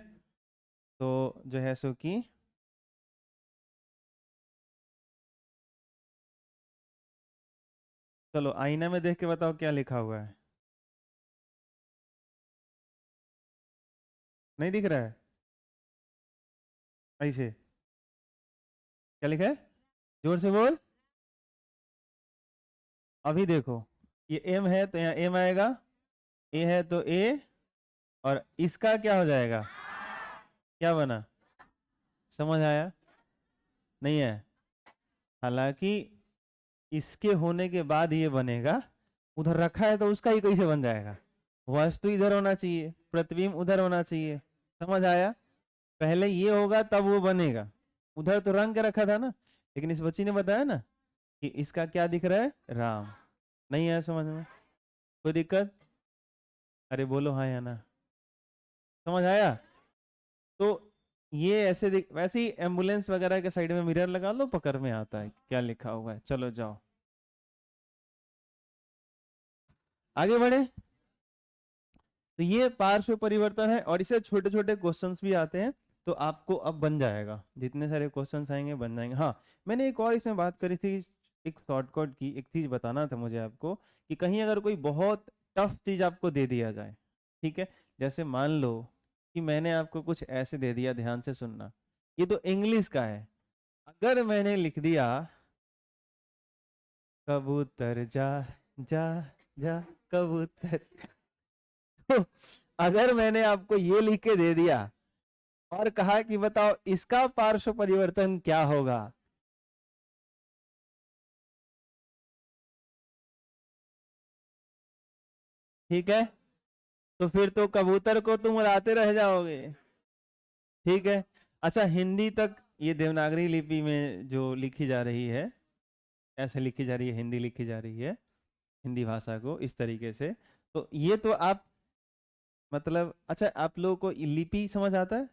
तो जो है सो कि चलो आईना में देख के बताओ क्या लिखा हुआ है, नहीं दिख रहा है, ऐसे क्या लिखा है, जोर से बोल। अभी देखो, ये एम है तो यहाँ एम आएगा, ए है तो ए, और इसका क्या हो जाएगा, क्या बना, समझ आया, नहीं है। हालांकि इसके होने के बाद ये बनेगा, उधर रखा है तो उसका ही कैसे बन जाएगा, वस्तु इधर होना चाहिए, प्रतिबिंब उधर होना चाहिए, समझ आया। पहले ये होगा तब वो बनेगा, उधर तो रंग के रखा था ना, लेकिन इस बच्ची ने बताया ना कि इसका क्या दिख रहा है, राम। नहीं आया समझ में, कोई दिक्कत, अरे बोलो हाँ या ना, समझ आया। तो ये ऐसे वैसे ही एम्बुलेंस वगैरह के साइड में मिरर लगा लो, पकड़ में आता है क्या लिखा हुआ है, चलो जाओ आगे बढ़े। तो ये पार्श्व परिवर्तन है, और इसे छोटे छोटे क्वेश्चंस भी आते हैं, तो आपको अब बन जाएगा, जितने सारे क्वेश्चंस आएंगे बन जाएंगे। हाँ मैंने एक और इसमें बात करी थी, एक शॉर्टकट की, एक चीज बताना था मुझे आपको, कि कहीं अगर कोई बहुत टफ चीज आपको दे दिया जाए, ठीक है, जैसे मान लो कि मैंने आपको कुछ ऐसे दे दिया, ध्यान से सुनना, ये तो इंग्लिश का है, अगर मैंने लिख दिया कबूतर जा जा जा कबूतर। तो अगर मैंने आपको ये लिख के दे दिया और कहा कि बताओ इसका पार्श्व परिवर्तन क्या होगा, ठीक है, तो फिर तो कबूतर को तुम उड़ाते रह जाओगे। ठीक है। अच्छा, हिंदी तक ये देवनागरी लिपि में जो लिखी जा रही है, ऐसे लिखी जा रही है, हिंदी लिखी जा रही है, हिंदी भाषा को इस तरीके से, तो ये तो आप मतलब, अच्छा आप लोगों को ये लिपि समझ आता है?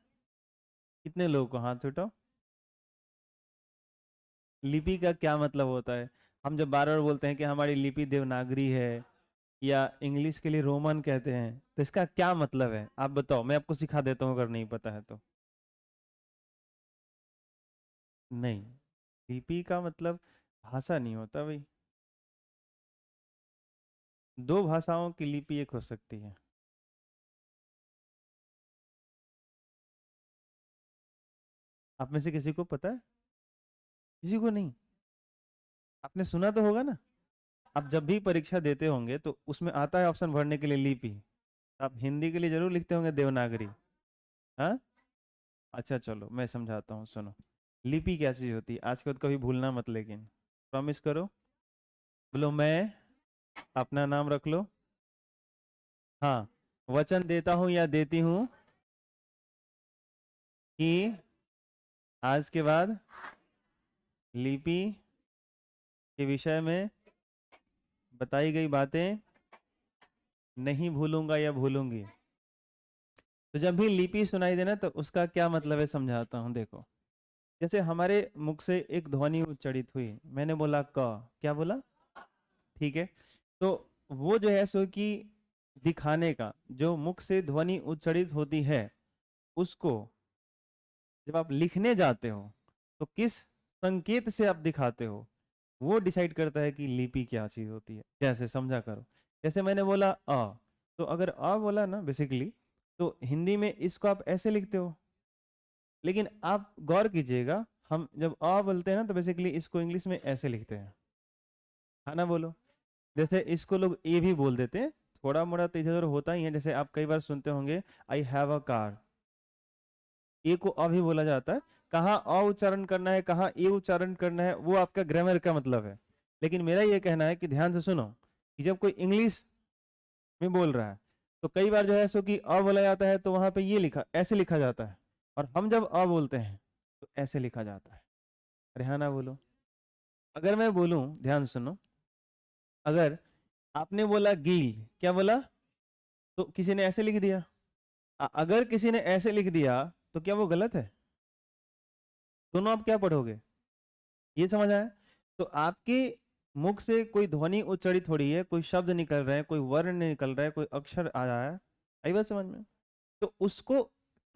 कितने लोगों को, हाथ उठाओ। लिपि का क्या मतलब होता है? हम जब बार बार बोलते हैं कि हमारी लिपि देवनागरी है, या इंग्लिश के लिए रोमन कहते हैं, तो इसका क्या मतलब है आप बताओ, मैं आपको सिखा देता हूँ अगर नहीं पता है तो। नहीं, लिपि का मतलब भाषा नहीं होता भाई। दो भाषाओं की लिपि एक हो सकती है। आप में से किसी को पता है? किसी को नहीं? आपने सुना तो होगा ना। आप जब भी परीक्षा देते होंगे तो उसमें आता है ऑप्शन भरने के लिए लिपि, आप हिंदी के लिए जरूर लिखते होंगे देवनागरी। हाँ, अच्छा चलो मैं समझाता हूँ, सुनो। लिपि क्या चीज होती है आज के बाद कभी भूलना मत, लेकिन प्रॉमिस करो। बोलो मैं, अपना नाम रख लो। हाँ, वचन देता हूँ या देती हूँ कि आज के बाद लिपि के विषय में बताई गई बातें नहीं भूलूंगा या भूलूंगी। तो जब भी लिपि सुनाई देना तो उसका क्या मतलब है समझाता हूँ, देखो। जैसे हमारे मुख से एक ध्वनि उच्चारित हुई, मैंने बोला क, क्या बोला? ठीक है। तो वो जो है सो कि दिखाने का, जो मुख से ध्वनि उच्चारित होती है, उसको जब आप लिखने जाते हो तो किस संकेत से आप दिखाते हो, वो डिसाइड करता है कि लिपि क्या चीज होती है। जैसे समझा करो, जैसे मैंने बोला अ, तो अगर अ बोला ना बेसिकली, तो हिंदी में इसको आप ऐसे लिखते हो, लेकिन आप गौर कीजिएगा, हम जब अ बोलते हैं ना तो बेसिकली इसको इंग्लिश में ऐसे लिखते हैं, है ना, बोलो। जैसे इसको लोग ए भी बोल देते हैं, थोड़ा मोड़ा तो इधर उधर होता ही है। जैसे आप कई बार सुनते होंगे आई हैव अ कार, ए को अ भी बोला जाता है। कहाँ अ उच्चारण करना है, कहाँ ए उच्चारण करना है, वो आपका ग्रामर का मतलब है। लेकिन मेरा ये कहना है कि ध्यान से सुनो, कि जब कोई इंग्लिश में बोल रहा है तो कई बार जो है सो कि अ बोला जाता है तो वहां पे ये लिखा, ऐसे लिखा जाता है, और हम जब अ बोलते हैं तो ऐसे लिखा जाता है। रेहाना बोलो। अगर मैं बोलूं, ध्यान सुनो, अगर आपने बोला गील, क्या बोला? तो किसी ने ऐसे लिख दिया। अगर किसी ने ऐसे लिख दिया तो क्या वो गलत है? दोनों आप क्या पढ़ोगे? ये समझ आया? तो आपके मुख से कोई ध्वनि उच्चारित हो रही है, कोई शब्द निकल रहा है, कोई वर्ण निकल रहा है, कोई अक्षर आ रहा है, आई बात समझ में? तो उसको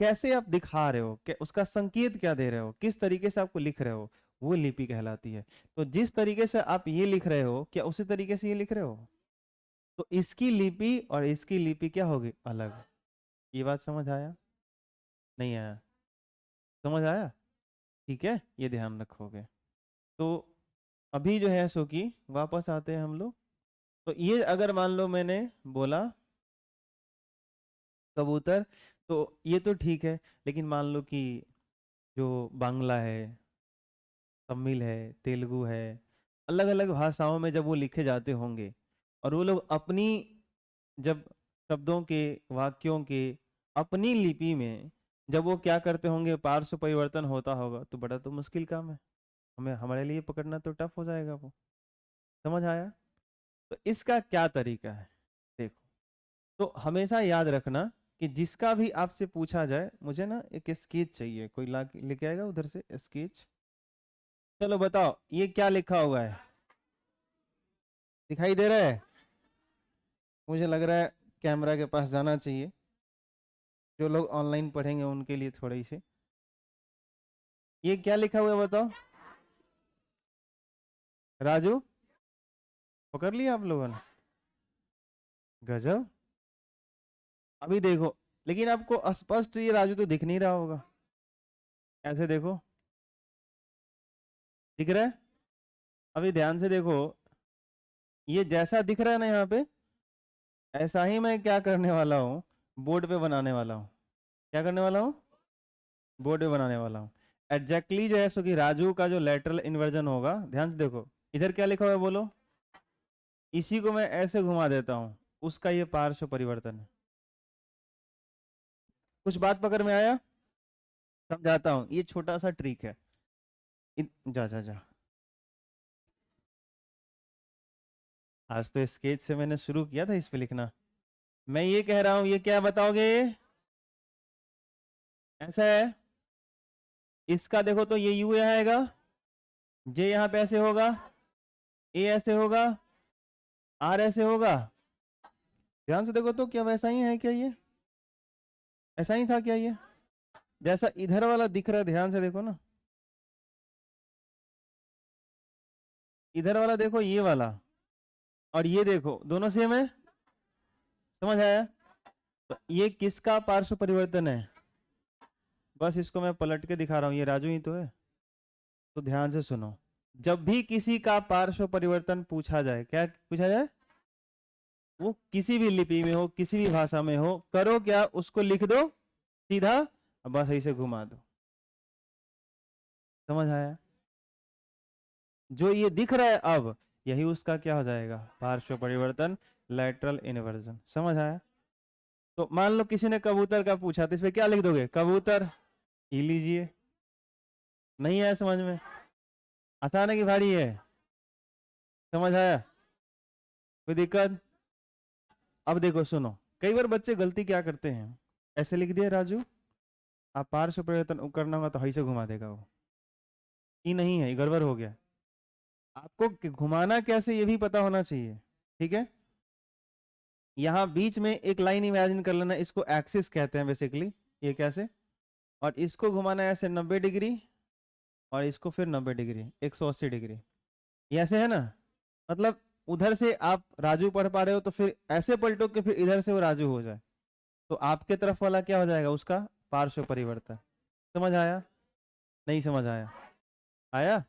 कैसे आप दिखा रहे हो, उसका संकेत क्या दे रहे हो, किस तरीके से आपको लिख रहे हो, वो लिपि कहलाती है। तो जिस तरीके से आप ये लिख रहे हो, क्या उसी तरीके से ये लिख रहे हो? तो इसकी लिपि और इसकी लिपि क्या होगी? अलग। ये बात समझ आया? नहीं आया? समझ आया? ठीक है, ये ध्यान रखोगे। तो अभी जो है सो कि वापस आते हैं हम लोग। तो ये अगर मान लो मैंने बोला कबूतर, तो ये तो ठीक है, लेकिन मान लो कि जो बांग्ला है, तमिल है, तेलुगु है, अलग अलग भाषाओं में जब वो लिखे जाते होंगे, और वो लोग अपनी, जब शब्दों के, वाक्यों के, अपनी लिपि में जब वो क्या करते होंगे, पार्श्व परिवर्तन होता होगा, तो बड़ा तो मुश्किल काम है, हमें, हमारे लिए पकड़ना तो टफ हो जाएगा वो। समझ आया? तो इसका क्या तरीका है, देखो। तो हमेशा याद रखना कि जिसका भी आपसे पूछा जाए, मुझे ना एक स्केच चाहिए, कोई ला लेके आएगा उधर से स्केच। चलो बताओ ये क्या लिखा हुआ है, दिखाई दे रहा है? मुझे लग रहा है कैमरा के पास जाना चाहिए, जो लोग ऑनलाइन पढ़ेंगे उनके लिए थोड़ी सी। ये क्या लिखा हुआ है बताओ? राजू, पकड़ लिया आप लोगों ने? गजब। अभी देखो, लेकिन आपको स्पष्ट ये राजू तो दिख नहीं रहा होगा, ऐसे देखो, दिख रहा है? अभी ध्यान से देखो, ये जैसा दिख रहा है ना यहाँ पे, ऐसा ही मैं क्या करने वाला हूँ, बोर्ड पे बनाने वाला हूँ। क्या करने वाला हूँ? बोर्ड पे बनाने वाला हूँ। एग्जैक्टली जो है सो कि राजू का जो लेटरल इन्वर्जन होगा, ध्यान से देखो इधर क्या लिखा हुआ है बोलो, इसी को मैं ऐसे घुमा देता हूँ, उसका ये पार्श्व परिवर्तन है। कुछ बात पकड़ में आया? समझाता हूँ, ये छोटा सा ट्रिक है। जा जा जा, आज तो स्केच से मैंने शुरू किया था इस पे लिखना। मैं ये कह रहा हूं, ये क्या बताओगे? ऐसा है, इसका देखो तो ये यू यहाँ आएगा, जे यहाँ पे ऐसे होगा, ए ऐसे होगा, आर ऐसे होगा। ध्यान से देखो तो क्या वैसा ही है क्या? ये ऐसा ही था क्या? ये जैसा इधर वाला दिख रहा है, ध्यान से देखो ना, इधर वाला देखो, ये वाला और ये देखो, दोनों सेम है। समझ आया? तो ये किसका पार्श्व परिवर्तन है? बस इसको मैं पलट के दिखा रहा हूं, ये राजू ही तो है। तो ध्यान से सुनो, जब भी किसी का पार्श्व परिवर्तन पूछा जाए, क्या पूछा जाए, वो किसी भी लिपि में हो, किसी भी भाषा में हो, करो क्या, उसको लिख दो सीधा, अब बस ऐसे घुमा दो। समझ आया? जो ये दिख रहा है अब, यही उसका क्या हो जाएगा, पार्श्व परिवर्तन, लेटरल इन्वर्जन। समझ आया? तो मान लो किसी ने कबूतर का पूछा, तो इसमें क्या लिख दोगे, कबूतर, ई लीजिए। नहीं आया समझ में? आसान है कि भारी है? समझ आया? कोई दिक्कत? अब देखो सुनो, कई बार बच्चे गलती क्या करते हैं, ऐसे लिख दिया राजू, आप पार्श्व परिवर्तन करना होगा तो ऐसे घुमा देगा वो, ये नहीं है, ये गड़बड़ हो गया। आपको घुमाना कैसे ये भी पता होना चाहिए, ठीक है? यहाँ बीच में एक लाइन इमेजिन कर लेना, इसको एक्सिस कहते हैं बेसिकली, ये कैसे, और इसको घुमाना है ऐसे 90 डिग्री, और इसको फिर 90 डिग्री, 180 डिग्री, ये ऐसे है ना। मतलब उधर से आप राजू पढ़ पा रहे हो तो फिर ऐसे पलटो कि फिर इधर से वो राजू हो जाए, तो आपके तरफ वाला क्या हो जाएगा, उसका पार्श्व परिवर्तन। समझ आया? नहीं समझ आया? आया?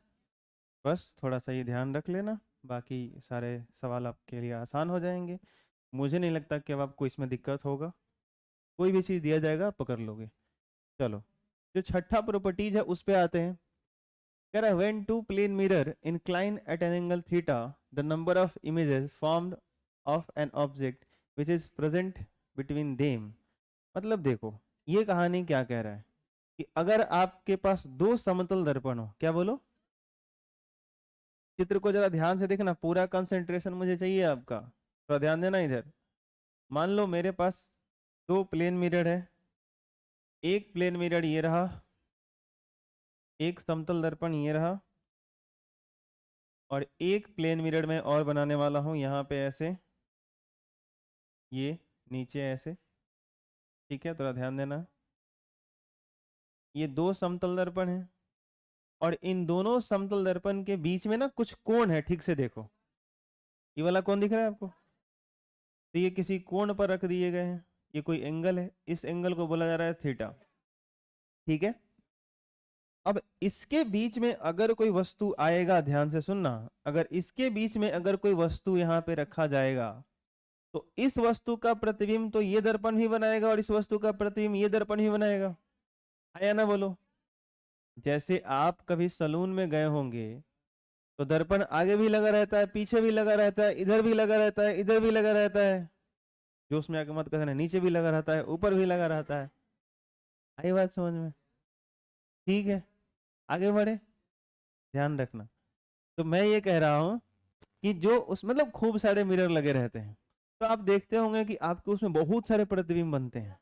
बस थोड़ा सा ये ध्यान रख लेना, बाकी सारे सवाल आपके लिए आसान हो जाएंगे। मुझे नहीं लगता कि अब आपको इसमें दिक्कत होगा, कोई भी चीज़ दिया जाएगा आप पकड़ लोगे। चलो, जो छठा प्रॉपर्टीज है उस पे आते हैं। कह रहा है when two plane mirror incline at an angle theta, the number of images formed of an object which is present between them. मतलब देखो, ये कहानी क्या कह रहा है कि अगर आपके पास दो समतल दर्पण हो, क्या बोलो, चित्र को जरा ध्यान से देखना, पूरा कंसंट्रेशन मुझे चाहिए आपका, थोड़ा ध्यान देना इधर। मान लो मेरे पास दो प्लेन मिरर है, एक प्लेन मिरर ये रहा, एक समतल दर्पण ये रहा, और एक प्लेन मिरर में और बनाने वाला हूं यहाँ पे ऐसे, ये नीचे ऐसे, ठीक है, थोड़ा ध्यान देना। ये दो समतल दर्पण है, और इन दोनों समतल दर्पण के बीच में ना कुछ कोण है, ठीक से देखो, ये वाला कोण दिख रहा है आपको, तो ये किसी कोण पर रख दिए गए हैं, ये कोई एंगल है, इस एंगल को बोला जा रहा है थीटा, ठीक है। अब इसके बीच में अगर कोई वस्तु आएगा, ध्यान से सुनना, अगर इसके बीच में अगर कोई वस्तु यहाँ पे रखा जाएगा, तो इस वस्तु का प्रतिबिंब तो ये दर्पण भी बनाएगा, और इस वस्तु का प्रतिबिंब ये दर्पण भी बनाएगा। आया ना बोलो? जैसे आप कभी सलून में गए होंगे, तो दर्पण आगे भी लगा रहता है, पीछे भी लगा रहता है, इधर भी लगा रहता है, इधर भी लगा रहता है, जोश में आके मत कहना, नीचे भी लगा रहता है, ऊपर भी लगा रहता है। आई बात समझ में? ठीक है, आगे बढ़े, ध्यान रखना। तो मैं ये कह रहा हूं कि जो उस मतलब खूब सारे मिरर लगे रहते हैं, तो आप देखते होंगे कि आपके उसमें बहुत सारे प्रतिबिंब बनते हैं,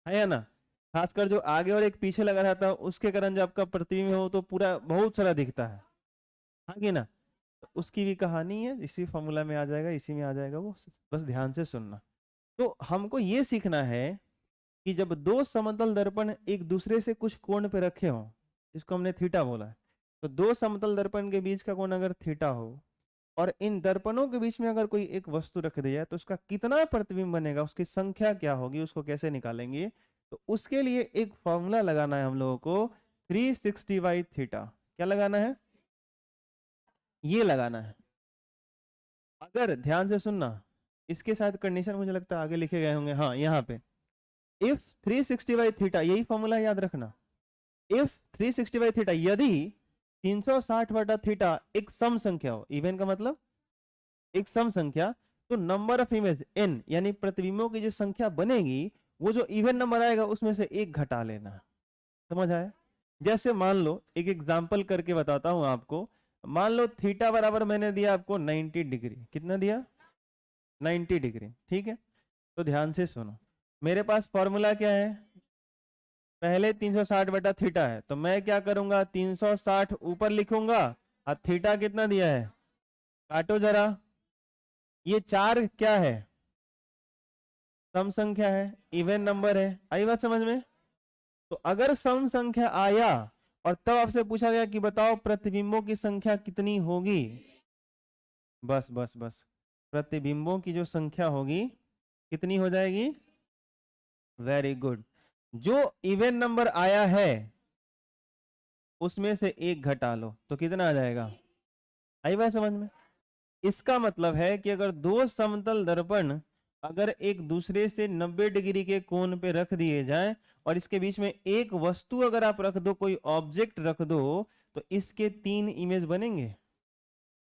है या ना? खासकर जो आगे और एक पीछे लगा रहता है, उसके कारण जब आपका प्रतिबिंब हो तो पूरा बहुत सारा दिखता है, हाँ कि ना? तो उसकी भी कहानी है, इसी फॉर्मूला में आ जाएगा, इसी में आ जाएगा वो, बस ध्यान से सुनना। तो हमको ये सीखना है कि जब दो समतल दर्पण एक दूसरे से कुछ कोण पे रखे हों, जिसको हमने थीटा बोला है, तो दो समतल दर्पण के बीच का कोण अगर थीटा हो, और इन दर्पणों के बीच में अगर कोई एक वस्तु रख दी जाए, तो उसका कितना प्रतिबिंब बनेगा, उसकी संख्या क्या होगी, उसको कैसे निकालेंगे? तो उसके लिए एक फॉर्मूला लगाना है हम लोगों को, 360/θ। क्या लगाना है? ये लगाना है। अगर ध्यान से सुनना, इसके साथ कंडीशन मुझे लगता है आगे लिखे गए होंगे, हाँ यहाँ पे, इफ 360 बाई थीटा, यही फॉर्मूला याद रखना, इफ 360 बाई थीटा, यदि 360 बटा थीटा एक सम संख्या हो, इवन का मतलब एक सम संख्या, तो नंबर ऑफ इमेज n, यानी प्रतिबिंबों की जो संख्या बनेगी, वो जो इवन नंबर आएगा उसमें से एक घटा लेना। समझ आया? जैसे मान लो, एक एग्जांपल करके बताता हूं आपको। मान लो थीटा बराबर मैंने दिया आपको 90 डिग्री, कितना दिया? 90 डिग्री, ठीक है। तो ध्यान से सुनो, मेरे पास फॉर्मूला क्या है? पहले 360 बटा थीटा है, तो मैं क्या करूंगा, 360 ऊपर लिखूंगा, और थीटा कितना दिया है, काटो जरा। ये 4 क्या है? सम संख्या है, इवन नंबर है। आई बात समझ में? तो अगर सम संख्या आया और तब आपसे पूछा गया कि बताओ प्रतिबिंबों की संख्या कितनी होगी, बस बस बस, प्रतिबिंबों की जो संख्या होगी कितनी हो जाएगी? Very good. जो इवन नंबर आया है उसमें से एक घटा लो, तो कितना आ जाएगा? आई बात समझ में? इसका मतलब है कि अगर दो समतल दर्पण अगर एक दूसरे से 90 डिग्री के कोण पे रख दिए जाएं, और इसके बीच में एक वस्तु अगर आप रख दो, कोई ऑब्जेक्ट रख दो, तो इसके 3 इमेज बनेंगे।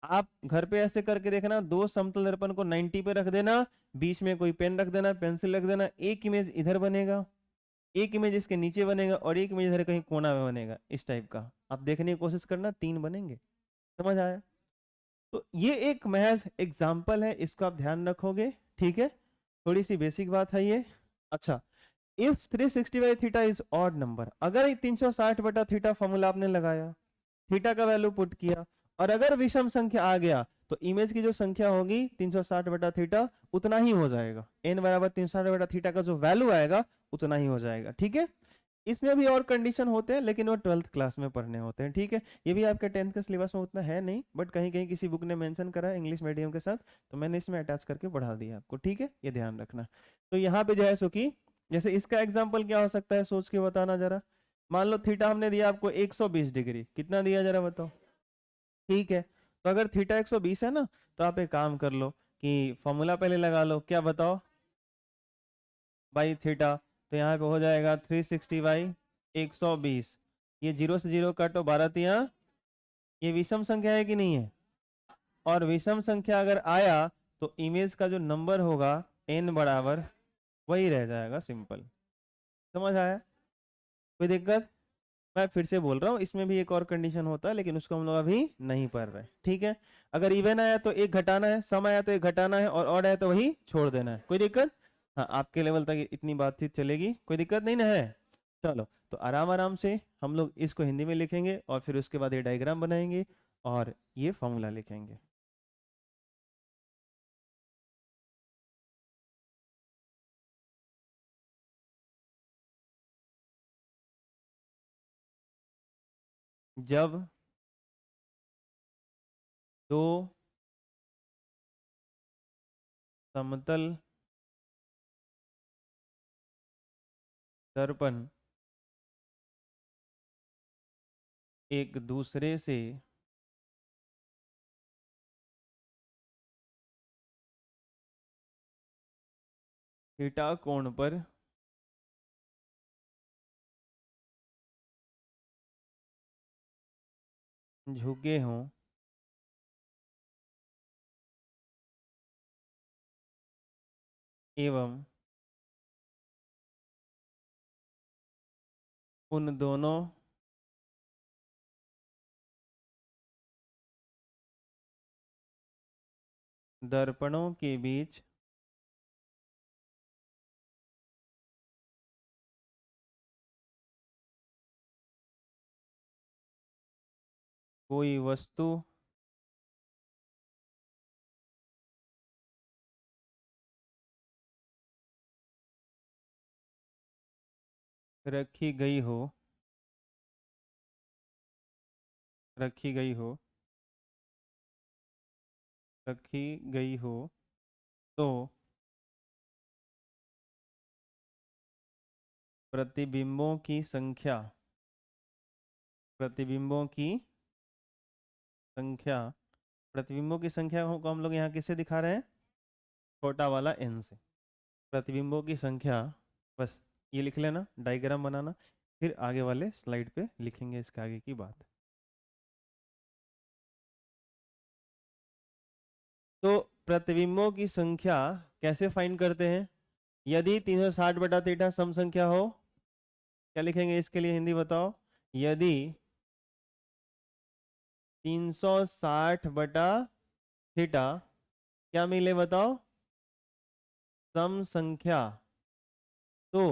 आप घर पे ऐसे करके देखना, दो समतल दर्पण को 90 पे रख देना, बीच में कोई पेन रख देना, पेंसिल रख देना, एक इमेज इधर बनेगा, एक इमेज इसके नीचे बनेगा, और एक इमेज इधर कहीं कोना में बनेगा, इस टाइप का आप देखने की कोशिश करना, 3 बनेंगे। समझ आया? तो ये एक महज एग्जाम्पल है, इसको आप ध्यान रखोगे, ठीक है। थोड़ी सी बेसिक बात है ये। अच्छा, if 360 by theta is odd number, अगर 360 बटा थीटा फॉर्मूला आपने लगाया, थीटा का वैल्यू पुट किया, और अगर विषम संख्या आ गया, तो इमेज की जो संख्या होगी 360 बटा थीटा उतना ही हो जाएगा, n बराबर 360 बटा थीटा का जो वैल्यू आएगा उतना ही हो जाएगा, ठीक है। इसमें भी और कंडीशन होते हैं, लेकिन वो 12th क्लास में पढ़ने होते हैं, ठीक है। ये भी आपके 10th के सिलेबस में उतना है नहीं, बट कहीं कहीं किसी बुक ने मेंशन करा है इंग्लिश मीडियम के साथ, तो मैंने इसमें अटैच करके पढ़ा दिया आपको, ठीक है, ये ध्यान रखना। तो यहाँ पे जो है सो कि जैसे इसका एग्जाम्पल क्या हो सकता है, सोच के बताना जरा। मान लो थीटा हमने दिया आपको 120 डिग्री, कितना दिया जरा बताओ? ठीक है, तो अगर थीटा 120 है ना, तो आप एक काम कर लो कि फॉर्मूला पहले लगा लो, क्या बताओ? By theta. तो यहाँ पे हो जाएगा 360 बाई 120, ये 0 से 0 काटो, 12 तिया, ये विषम संख्या है कि नहीं है? और विषम संख्या अगर आया तो इमेज का जो नंबर होगा n बराबर वही रह जाएगा, सिंपल। समझ आया? कोई दिक्कत? मैं फिर से बोल रहा हूँ, इसमें भी एक और कंडीशन होता है, लेकिन उसको हम लोग अभी नहीं पढ़ रहे, ठीक है। अगर इवन आया तो एक घटाना है, सम आया तो एक घटाना है, और ऑड आया तो वही छोड़ देना है। कोई दिक्कत? हाँ, आपके लेवल तक इतनी बातचीत चलेगी, कोई दिक्कत नहीं ना है? चलो, तो आराम आराम से हम लोग इसको हिंदी में लिखेंगे, और फिर उसके बाद ये डायग्राम बनाएंगे और ये फॉर्मूला लिखेंगे। जब दो समतल दर्पण एक दूसरे से थीटा कोण पर झुके हों, एवं उन दोनों दर्पणों के बीच कोई वस्तु रखी गई हो, रखी गई हो, रखी गई हो, तो प्रतिबिंबों की संख्या, प्रतिबिंबों की संख्या प्रतिबिंबों की संख्या को हम लोग यहाँ किससे दिखा रहे हैं? छोटा वाला n से। प्रतिबिंबों की संख्या, बस ये लिख लेना, डायग्राम बनाना, फिर आगे वाले स्लाइड पे लिखेंगे इसके आगे की बात। तो प्रतिबिंबों की संख्या कैसे फाइंड करते हैं? यदि 360 बटा थीटा सम संख्या हो, क्या लिखेंगे इसके लिए? हिंदी बताओ। यदि 360 बटा थीटा क्या मिले बताओ? सम संख्या, तो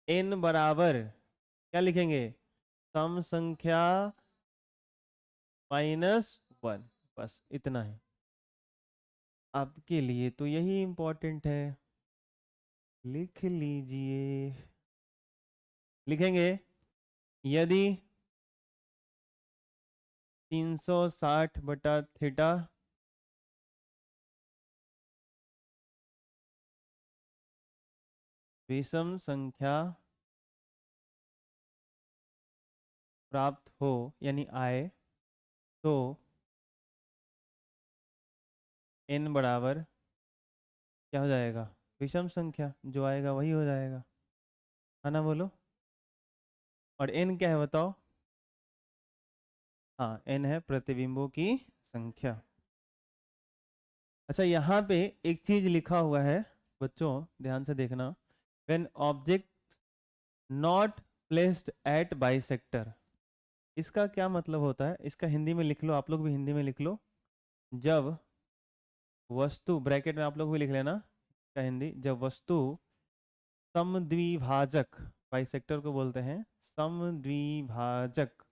n बराबर क्या लिखेंगे? सम संख्या -1। बस इतना है आपके लिए, तो यही इंपॉर्टेंट है, लिख लीजिए। लिखेंगे यदि 360 बटा थीटा विषम संख्या प्राप्त हो यानी आए, तो n बराबर क्या हो जाएगा? विषम संख्या, जो आएगा वही हो जाएगा, है ना? बोलो। और n क्या है बताओ? हाँ, n है प्रतिबिंबों की संख्या। अच्छा, यहाँ पे एक चीज लिखा हुआ है बच्चों, ध्यान से देखना। When object not placed at bisector, इसका क्या मतलब होता है? इसका हिंदी में लिख लो, आप लोग भी हिंदी में लिख लो। जब वस्तु, ब्रैकेट में आप लोग भी लिख लेना का हिंदी, जब वस्तु समद्विभाजक, बाइसेक्टर को बोलते हैं समद्विभाजक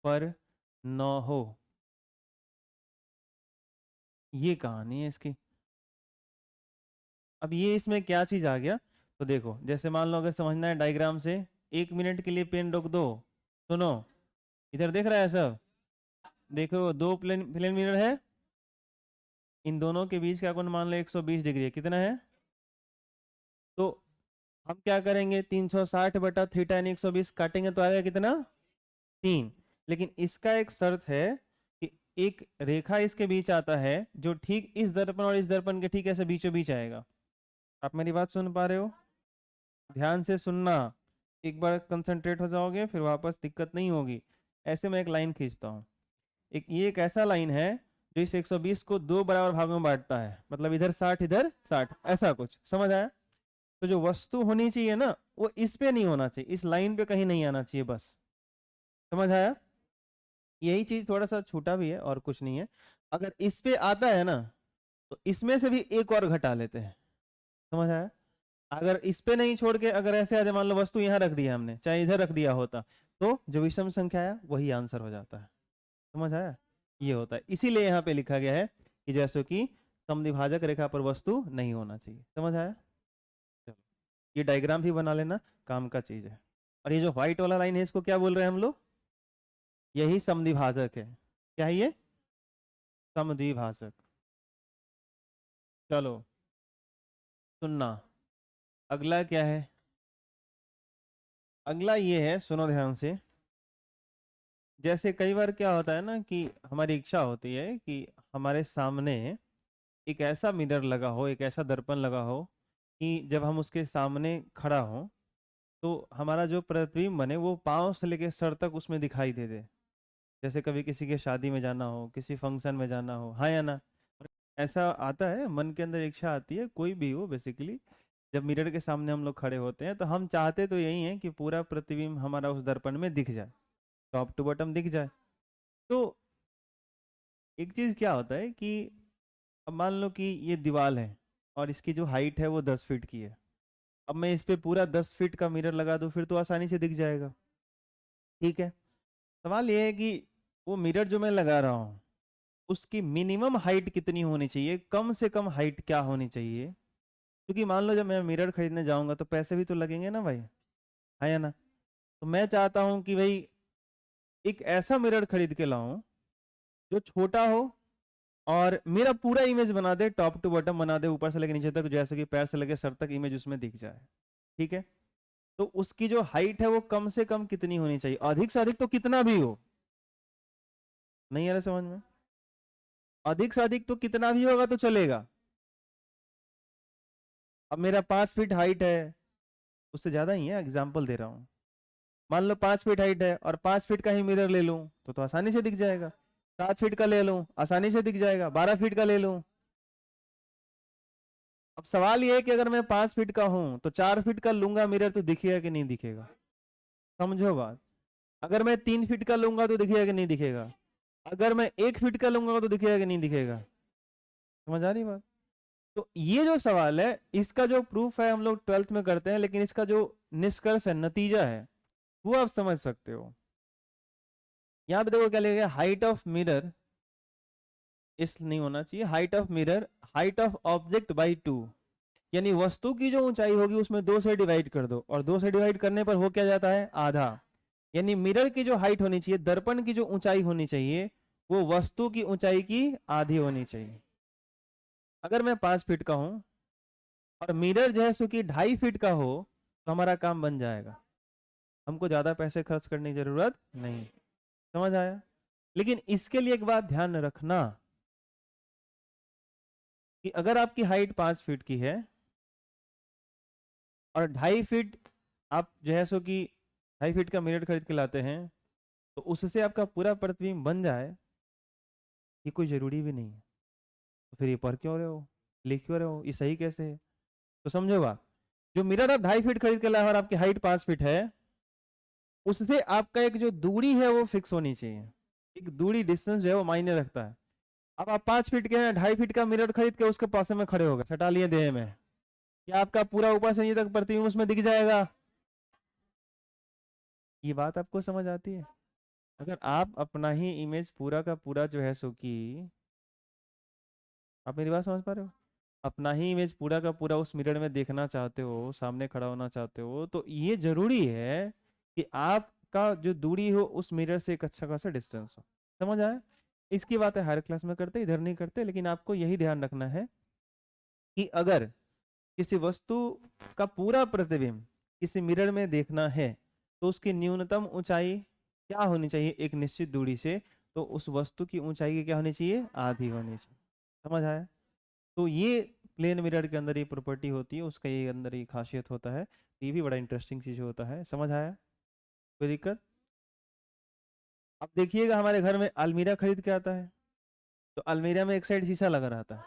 पर न हो, ये कहानी है इसकी। अब ये इसमें क्या चीज आ गया? तो देखो, जैसे मान लो अगर समझना है डायग्राम से, 1 मिनट के लिए पेन रोक दो, सुनो, इधर देख रहा है सब? देखो, दो प्लेन प्लेन मिरर है, इन दोनों के बीच का कोण मान लो 120 डिग्री है। कितना है? तो हम क्या करेंगे? 360 बटा थीटा यानी 120 काटेंगे तो आएगा कितना? 3। लेकिन इसका एक शर्त है कि एक रेखा इसके बीच आता है जो ठीक इस दर्पण और इस दर्पण के ठीक ऐसे बीचों बीच आएगा। आप मेरी बात सुन पा रहे हो? ध्यान से सुनना, एक बार कंसंट्रेट हो जाओगे फिर वापस दिक्कत नहीं होगी। ऐसे मैं एक लाइन खींचता हूँ, ये एक ऐसा लाइन है जो इस 120 को दो बराबर भागों में बांटता है, मतलब इधर 60 इधर 60, ऐसा कुछ, समझ आया? तो जो वस्तु होनी चाहिए ना, वो इस पे नहीं होना चाहिए, इस लाइन पे कहीं नहीं आना चाहिए, बस। समझ आया? यही चीज थोड़ा सा छोटा भी है और कुछ नहीं है। अगर इस पे आता है ना, तो इसमें से भी एक और घटा लेते हैं। समझ आया? अगर इस पे नहीं छोड़ के अगर ऐसे आ जाए, मान लो वस्तु यहाँ रख दिया हमने, चाहे इधर रख दिया होता, तो जो विषम संख्या है वही आंसर हो जाता है। समझ आया? ये होता है, इसीलिए यहाँ पे लिखा गया है कि जैसे कि समद्विभाजक रेखा पर वस्तु नहीं होना चाहिए। समझ आया? चलो, ये डायग्राम भी बना लेना, काम का चीज है। और ये जो व्हाइट वाला लाइन है, इसको क्या बोल रहे हैं हम लोग? यही समद्विभाजक है। क्या है ये? समद्विभाजक। चलो सुनना, अगला क्या है? अगला ये है, सुनो ध्यान से। जैसे कई बार क्या होता है ना कि हमारी इच्छा होती है कि हमारे सामने एक ऐसा मिरर लगा हो, एक ऐसा दर्पण लगा हो कि जब हम उसके सामने खड़ा हो तो हमारा जो प्रतिबिंब बने वो पाँव से लेके सर तक उसमें दिखाई दे दे। जैसे कभी किसी के शादी में जाना हो, किसी फंक्शन में जाना हो, हाँ या ना? ऐसा आता है, मन के अंदर इच्छा आती है, कोई भी हो बेसिकली। जब मिरर के सामने हम लोग खड़े होते हैं तो हम चाहते तो यही है कि पूरा प्रतिबिंब हमारा उस दर्पण में दिख जाए, टॉप टू बॉटम दिख जाए। तो एक चीज क्या होता है कि अब मान लो कि ये दीवार है और इसकी जो हाइट है वो 10 फीट की है। अब मैं इस पे पूरा 10 फीट का मिरर लगा दूं, फिर तो आसानी से दिख जाएगा। ठीक है, सवाल ये है कि वो मिरर जो मैं लगा रहा हूँ उसकी मिनिमम हाइट कितनी होनी चाहिए, कम से कम हाइट क्या होनी चाहिए? क्योंकि मान लो जब मैं मिरर खरीदने जाऊंगा तो पैसे भी तो लगेंगे ना भाई, है या ना? तो मैं चाहता हूं कि भाई एक ऐसा मिरर खरीद के लाऊं जो छोटा हो और मेरा पूरा इमेज बना दे, टॉप टू बॉटम बना दे, ऊपर से लेकर नीचे तक, जैसे कि पैर से लेकर सर तक इमेज उसमें दिख जाए। ठीक है, तो उसकी जो हाइट है वो कम से कम कितनी होनी चाहिए? अधिक से अधिक तो कितना भी हो, नहीं आ रहा समझ में? अधिक से अधिक तो कितना भी होगा तो चलेगा। अब मेरा 5 फीट हाइट है, उससे ज्यादा ही है, एग्जाम्पल दे रहा हूँ। मान लो 5 फीट हाइट है और 5 फीट का ही मिरर ले लूं तो आसानी से दिख जाएगा। 7 फीट का ले लूं आसानी से दिख जाएगा। 12 फीट का ले लूं। अब सवाल ये है कि अगर मैं 5 फीट का हूं तो 4 फीट का लूंगा मिरर तो दिखेगा कि नहीं दिखेगा? समझो बात। अगर मैं 3 फीट का लूंगा तो दिखेगा कि नहीं दिखेगा? अगर मैं 1 फीट का लूंगा तो दिखेगा कि नहीं दिखेगा? समझ आ रही बात? तो ये जो सवाल है इसका जो प्रूफ है हम लोग 12th में करते हैं, लेकिन इसका जो निष्कर्ष है, नतीजा है, वो आप समझ सकते हो। यहाँ पे देखो क्या लिखा, हाइट ऑफ मिरर, इस नहीं होना चाहिए, height of mirror height of object by 2, यानी वस्तु की जो ऊंचाई होगी उसमें 2 से डिवाइड कर दो, और 2 से डिवाइड करने पर हो क्या जाता है, आधा। यानी मिरर की जो हाइट होनी चाहिए, दर्पण की जो ऊंचाई होनी चाहिए, वो वस्तु की ऊंचाई की आधी होनी चाहिए। अगर मैं 5 फीट का हूं और मिरर जो है सो कि 2.5 फीट का हो तो हमारा काम बन जाएगा, हमको ज्यादा पैसे खर्च करने की जरूरत नहीं। समझ आया? लेकिन इसके लिए एक बात ध्यान रखना कि अगर आपकी हाइट 5 फीट की है और 2.5 फीट आप जो है सो कि 2.5 फीट का मिरर खरीद के लाते हैं, तो उससे आपका पूरा प्रतिबिंब बन जाए, ये कोई जरूरी भी नहीं है। तो फिर ये पढ़ क्यों रहे हो, लिख क्यों रहे हो, ये सही कैसे है? तो समझो बात, जो मिरर आप 2.5 फीट खरीद के लाए और आपकी हाइट 5 फीट है, उससे आपका एक जो दूरी है वो फिक्स होनी चाहिए। एक दूरी डिस्टेंस जो है वो मायने रखता है। अब आप 5 फीट के हैं, 2.5 फीट का मिरर खरीद के उसके पास में खड़े हो गए, सटा लिए देह में, क्या आपका पूरा ऊपर से नीचे तक प्रतिबिंब उसमें दिख जाएगा? ये बात आपको समझ आती है? अगर आप अपना ही इमेज पूरा का पूरा जो है सो कि, आप मेरी बात समझ पा रहे हो, अपना ही इमेज पूरा का पूरा उस मिरर में देखना चाहते हो, सामने खड़ा होना चाहते हो, तो ये जरूरी है कि आपका जो दूरी हो उस मिरर से एक अच्छा खासा डिस्टेंस हो। समझ आया? इसकी बात है हर क्लास में करते, इधर नहीं करते, लेकिन आपको यही ध्यान रखना है कि अगर किसी वस्तु का पूरा प्रतिबिंब किसी मिरर में देखना है तो उसकी न्यूनतम ऊंचाई क्या होनी चाहिए, एक निश्चित दूरी से, तो उस वस्तु की ऊंचाई की क्या होनी चाहिए, आधी होनी चाहिए। समझ आया? तो ये प्लेन मिरर के अंदर ये प्रॉपर्टी होती है, उसका ये अंदर ये खासियत होता है। ये भी बड़ा इंटरेस्टिंग चीज होता है। समझ आया? कोई दिक्कत? अब देखिएगा हमारे घर में अलमीरा खरीद के आता है, तो अलमीरा में एक साइड शीशा लगा रहता है,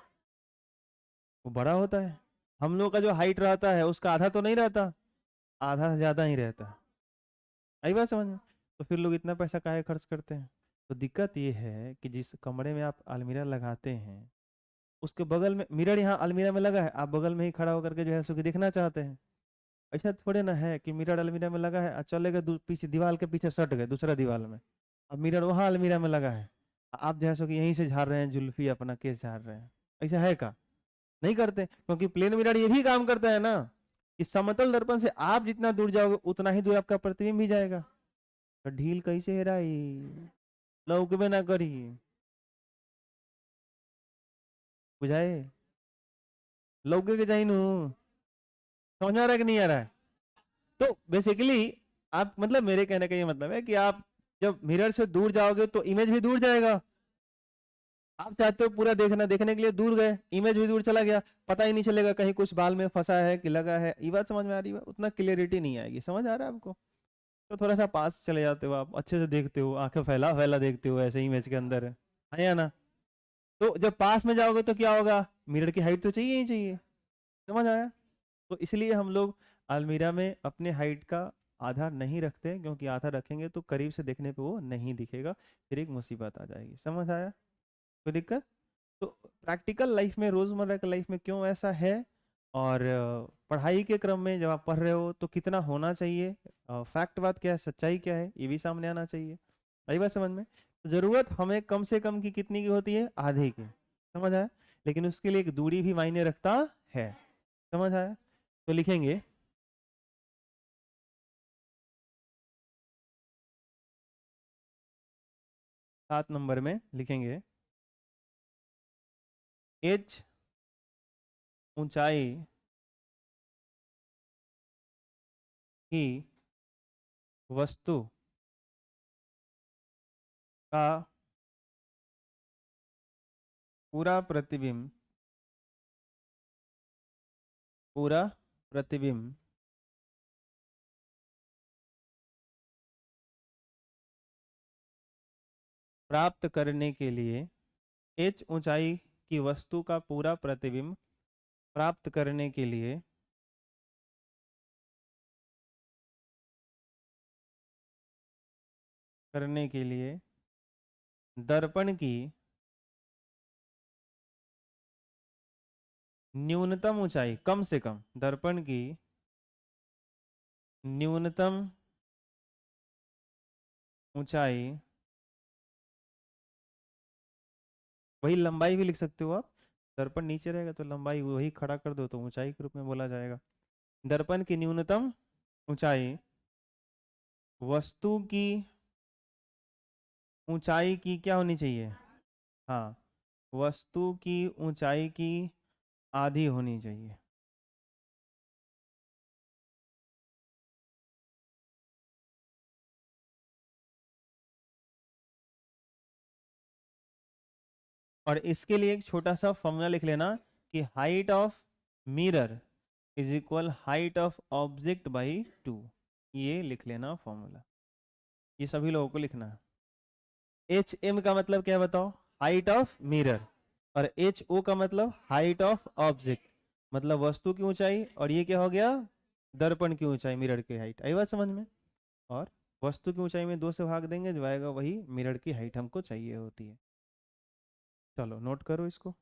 वो बड़ा होता है। हम लोग का जो हाइट रहता है उसका आधा तो नहीं रहता, आधा से ज्यादा ही रहता है। आई बात समझ में? तो फिर लोग इतना पैसा काहे खर्च करते हैं? तो दिक्कत ये है कि जिस कमरे में आप अलमीरा लगाते हैं उसके बगल में मिरर, यहाँ अलमीरा में लगा है, आप बगल में ही खड़ा होकर के जो है सो कि देखना चाहते हैं। ऐसा थोड़े ना है कि मिरर अलमीरा में लगा है, चले गए पीछे दीवार के पीछे सट गए दूसरा दीवार में, अब मिरर वहां अलमीरा में लगा है, आप जो है सो कि यहीं से झाड़ रहे हैं जुल्फी, अपना केस झाड़ रहे हैं। ऐसा है का? नहीं करते, क्योंकि प्लेन मिरर ये भी काम करता है ना, कि समतल दर्पण से आप जितना दूर जाओगे उतना ही दूर आपका प्रतिबिंब भी जाएगा। तो ढील कैसे हेराई, लौकबे ना करी। बुझाए? लौके के चाहिए नू। समझ आ रहा है कि नहीं आ रहा है? तो बेसिकली आप, मतलब मेरे कहने का ये मतलब है कि आप जब मिरर से दूर जाओगे तो इमेज भी दूर जाएगा। आप चाहते हो पूरा देखना, देखने के लिए दूर गए, इमेज भी दूर चला गया, पता ही नहीं चलेगा कहीं कुछ बाल में फंसा है कि लगा है। ये बात समझ में आ रही है? उतना क्लियरिटी नहीं आएगी। समझ आ रहा है आपको? तो थोड़ा सा पास चले जाते हो, आप अच्छे से देखते हो, आंखें फैला फैला देखते हो, ऐसे इमेज के अंदर है या ना? तो जब पास में जाओगे तो क्या होगा, मिरर की हाइट तो चाहिए ही चाहिए। समझ आया? तो इसलिए हम लोग अलमीरा में अपने हाइट का आधा नहीं रखते, क्योंकि आधा रखेंगे तो करीब से देखने पे वो नहीं दिखेगा, फिर एक मुसीबत आ जाएगी। समझ आया? कोई दिक्कत? तो प्रैक्टिकल लाइफ में, रोजमर्रा की लाइफ में क्यों ऐसा है, और पढ़ाई के क्रम में जब आप पढ़ रहे हो तो कितना होना चाहिए, फैक्ट बात क्या है, सच्चाई क्या है, ये भी सामने आना चाहिए। आई बात समझ में? तो जरूरत हमें कम से कम की कितनी की होती है, आधे की। समझ आया? लेकिन उसके लिए एक दूरी भी मायने रखता है। समझ आया? तो लिखेंगे 7 नंबर में लिखेंगे, एच ऊंचाई की वस्तु का पूरा प्रतिबिंब, पूरा प्रतिबिंब प्राप्त करने के लिए h ऊंचाई की वस्तु का पूरा प्रतिबिंब प्राप्त करने के लिए दर्पण की न्यूनतम ऊंचाई, कम से कम दर्पण की न्यूनतम ऊंचाई, वही लंबाई भी लिख सकते हो आप। दर्पण नीचे रहेगा तो लंबाई वही खड़ा कर दो तो ऊंचाई के रूप में बोला जाएगा। दर्पण की न्यूनतम ऊंचाई वस्तु की ऊंचाई की क्या होनी चाहिए? हाँ, वस्तु की ऊंचाई की आधी होनी चाहिए। और इसके लिए एक छोटा सा फॉर्मूला लिख लेना कि height of mirror is equal height of object by 2। ये लिख लेना फॉर्मूला, ये सभी लोगों को लिखना है। एच एम का मतलब क्या है बताओ? Height of mirror. और एच ओ का मतलब हाइट ऑफ ऑब्जेक्ट, मतलब वस्तु की ऊंचाई। और ये क्या हो गया? दर्पण की ऊंचाई, मिरर की हाइट। आई बात समझ में? और वस्तु की ऊंचाई में 2 से भाग देंगे, जो आएगा वही मिरर की हाइट हमको चाहिए होती है। चलो नोट करो इसको।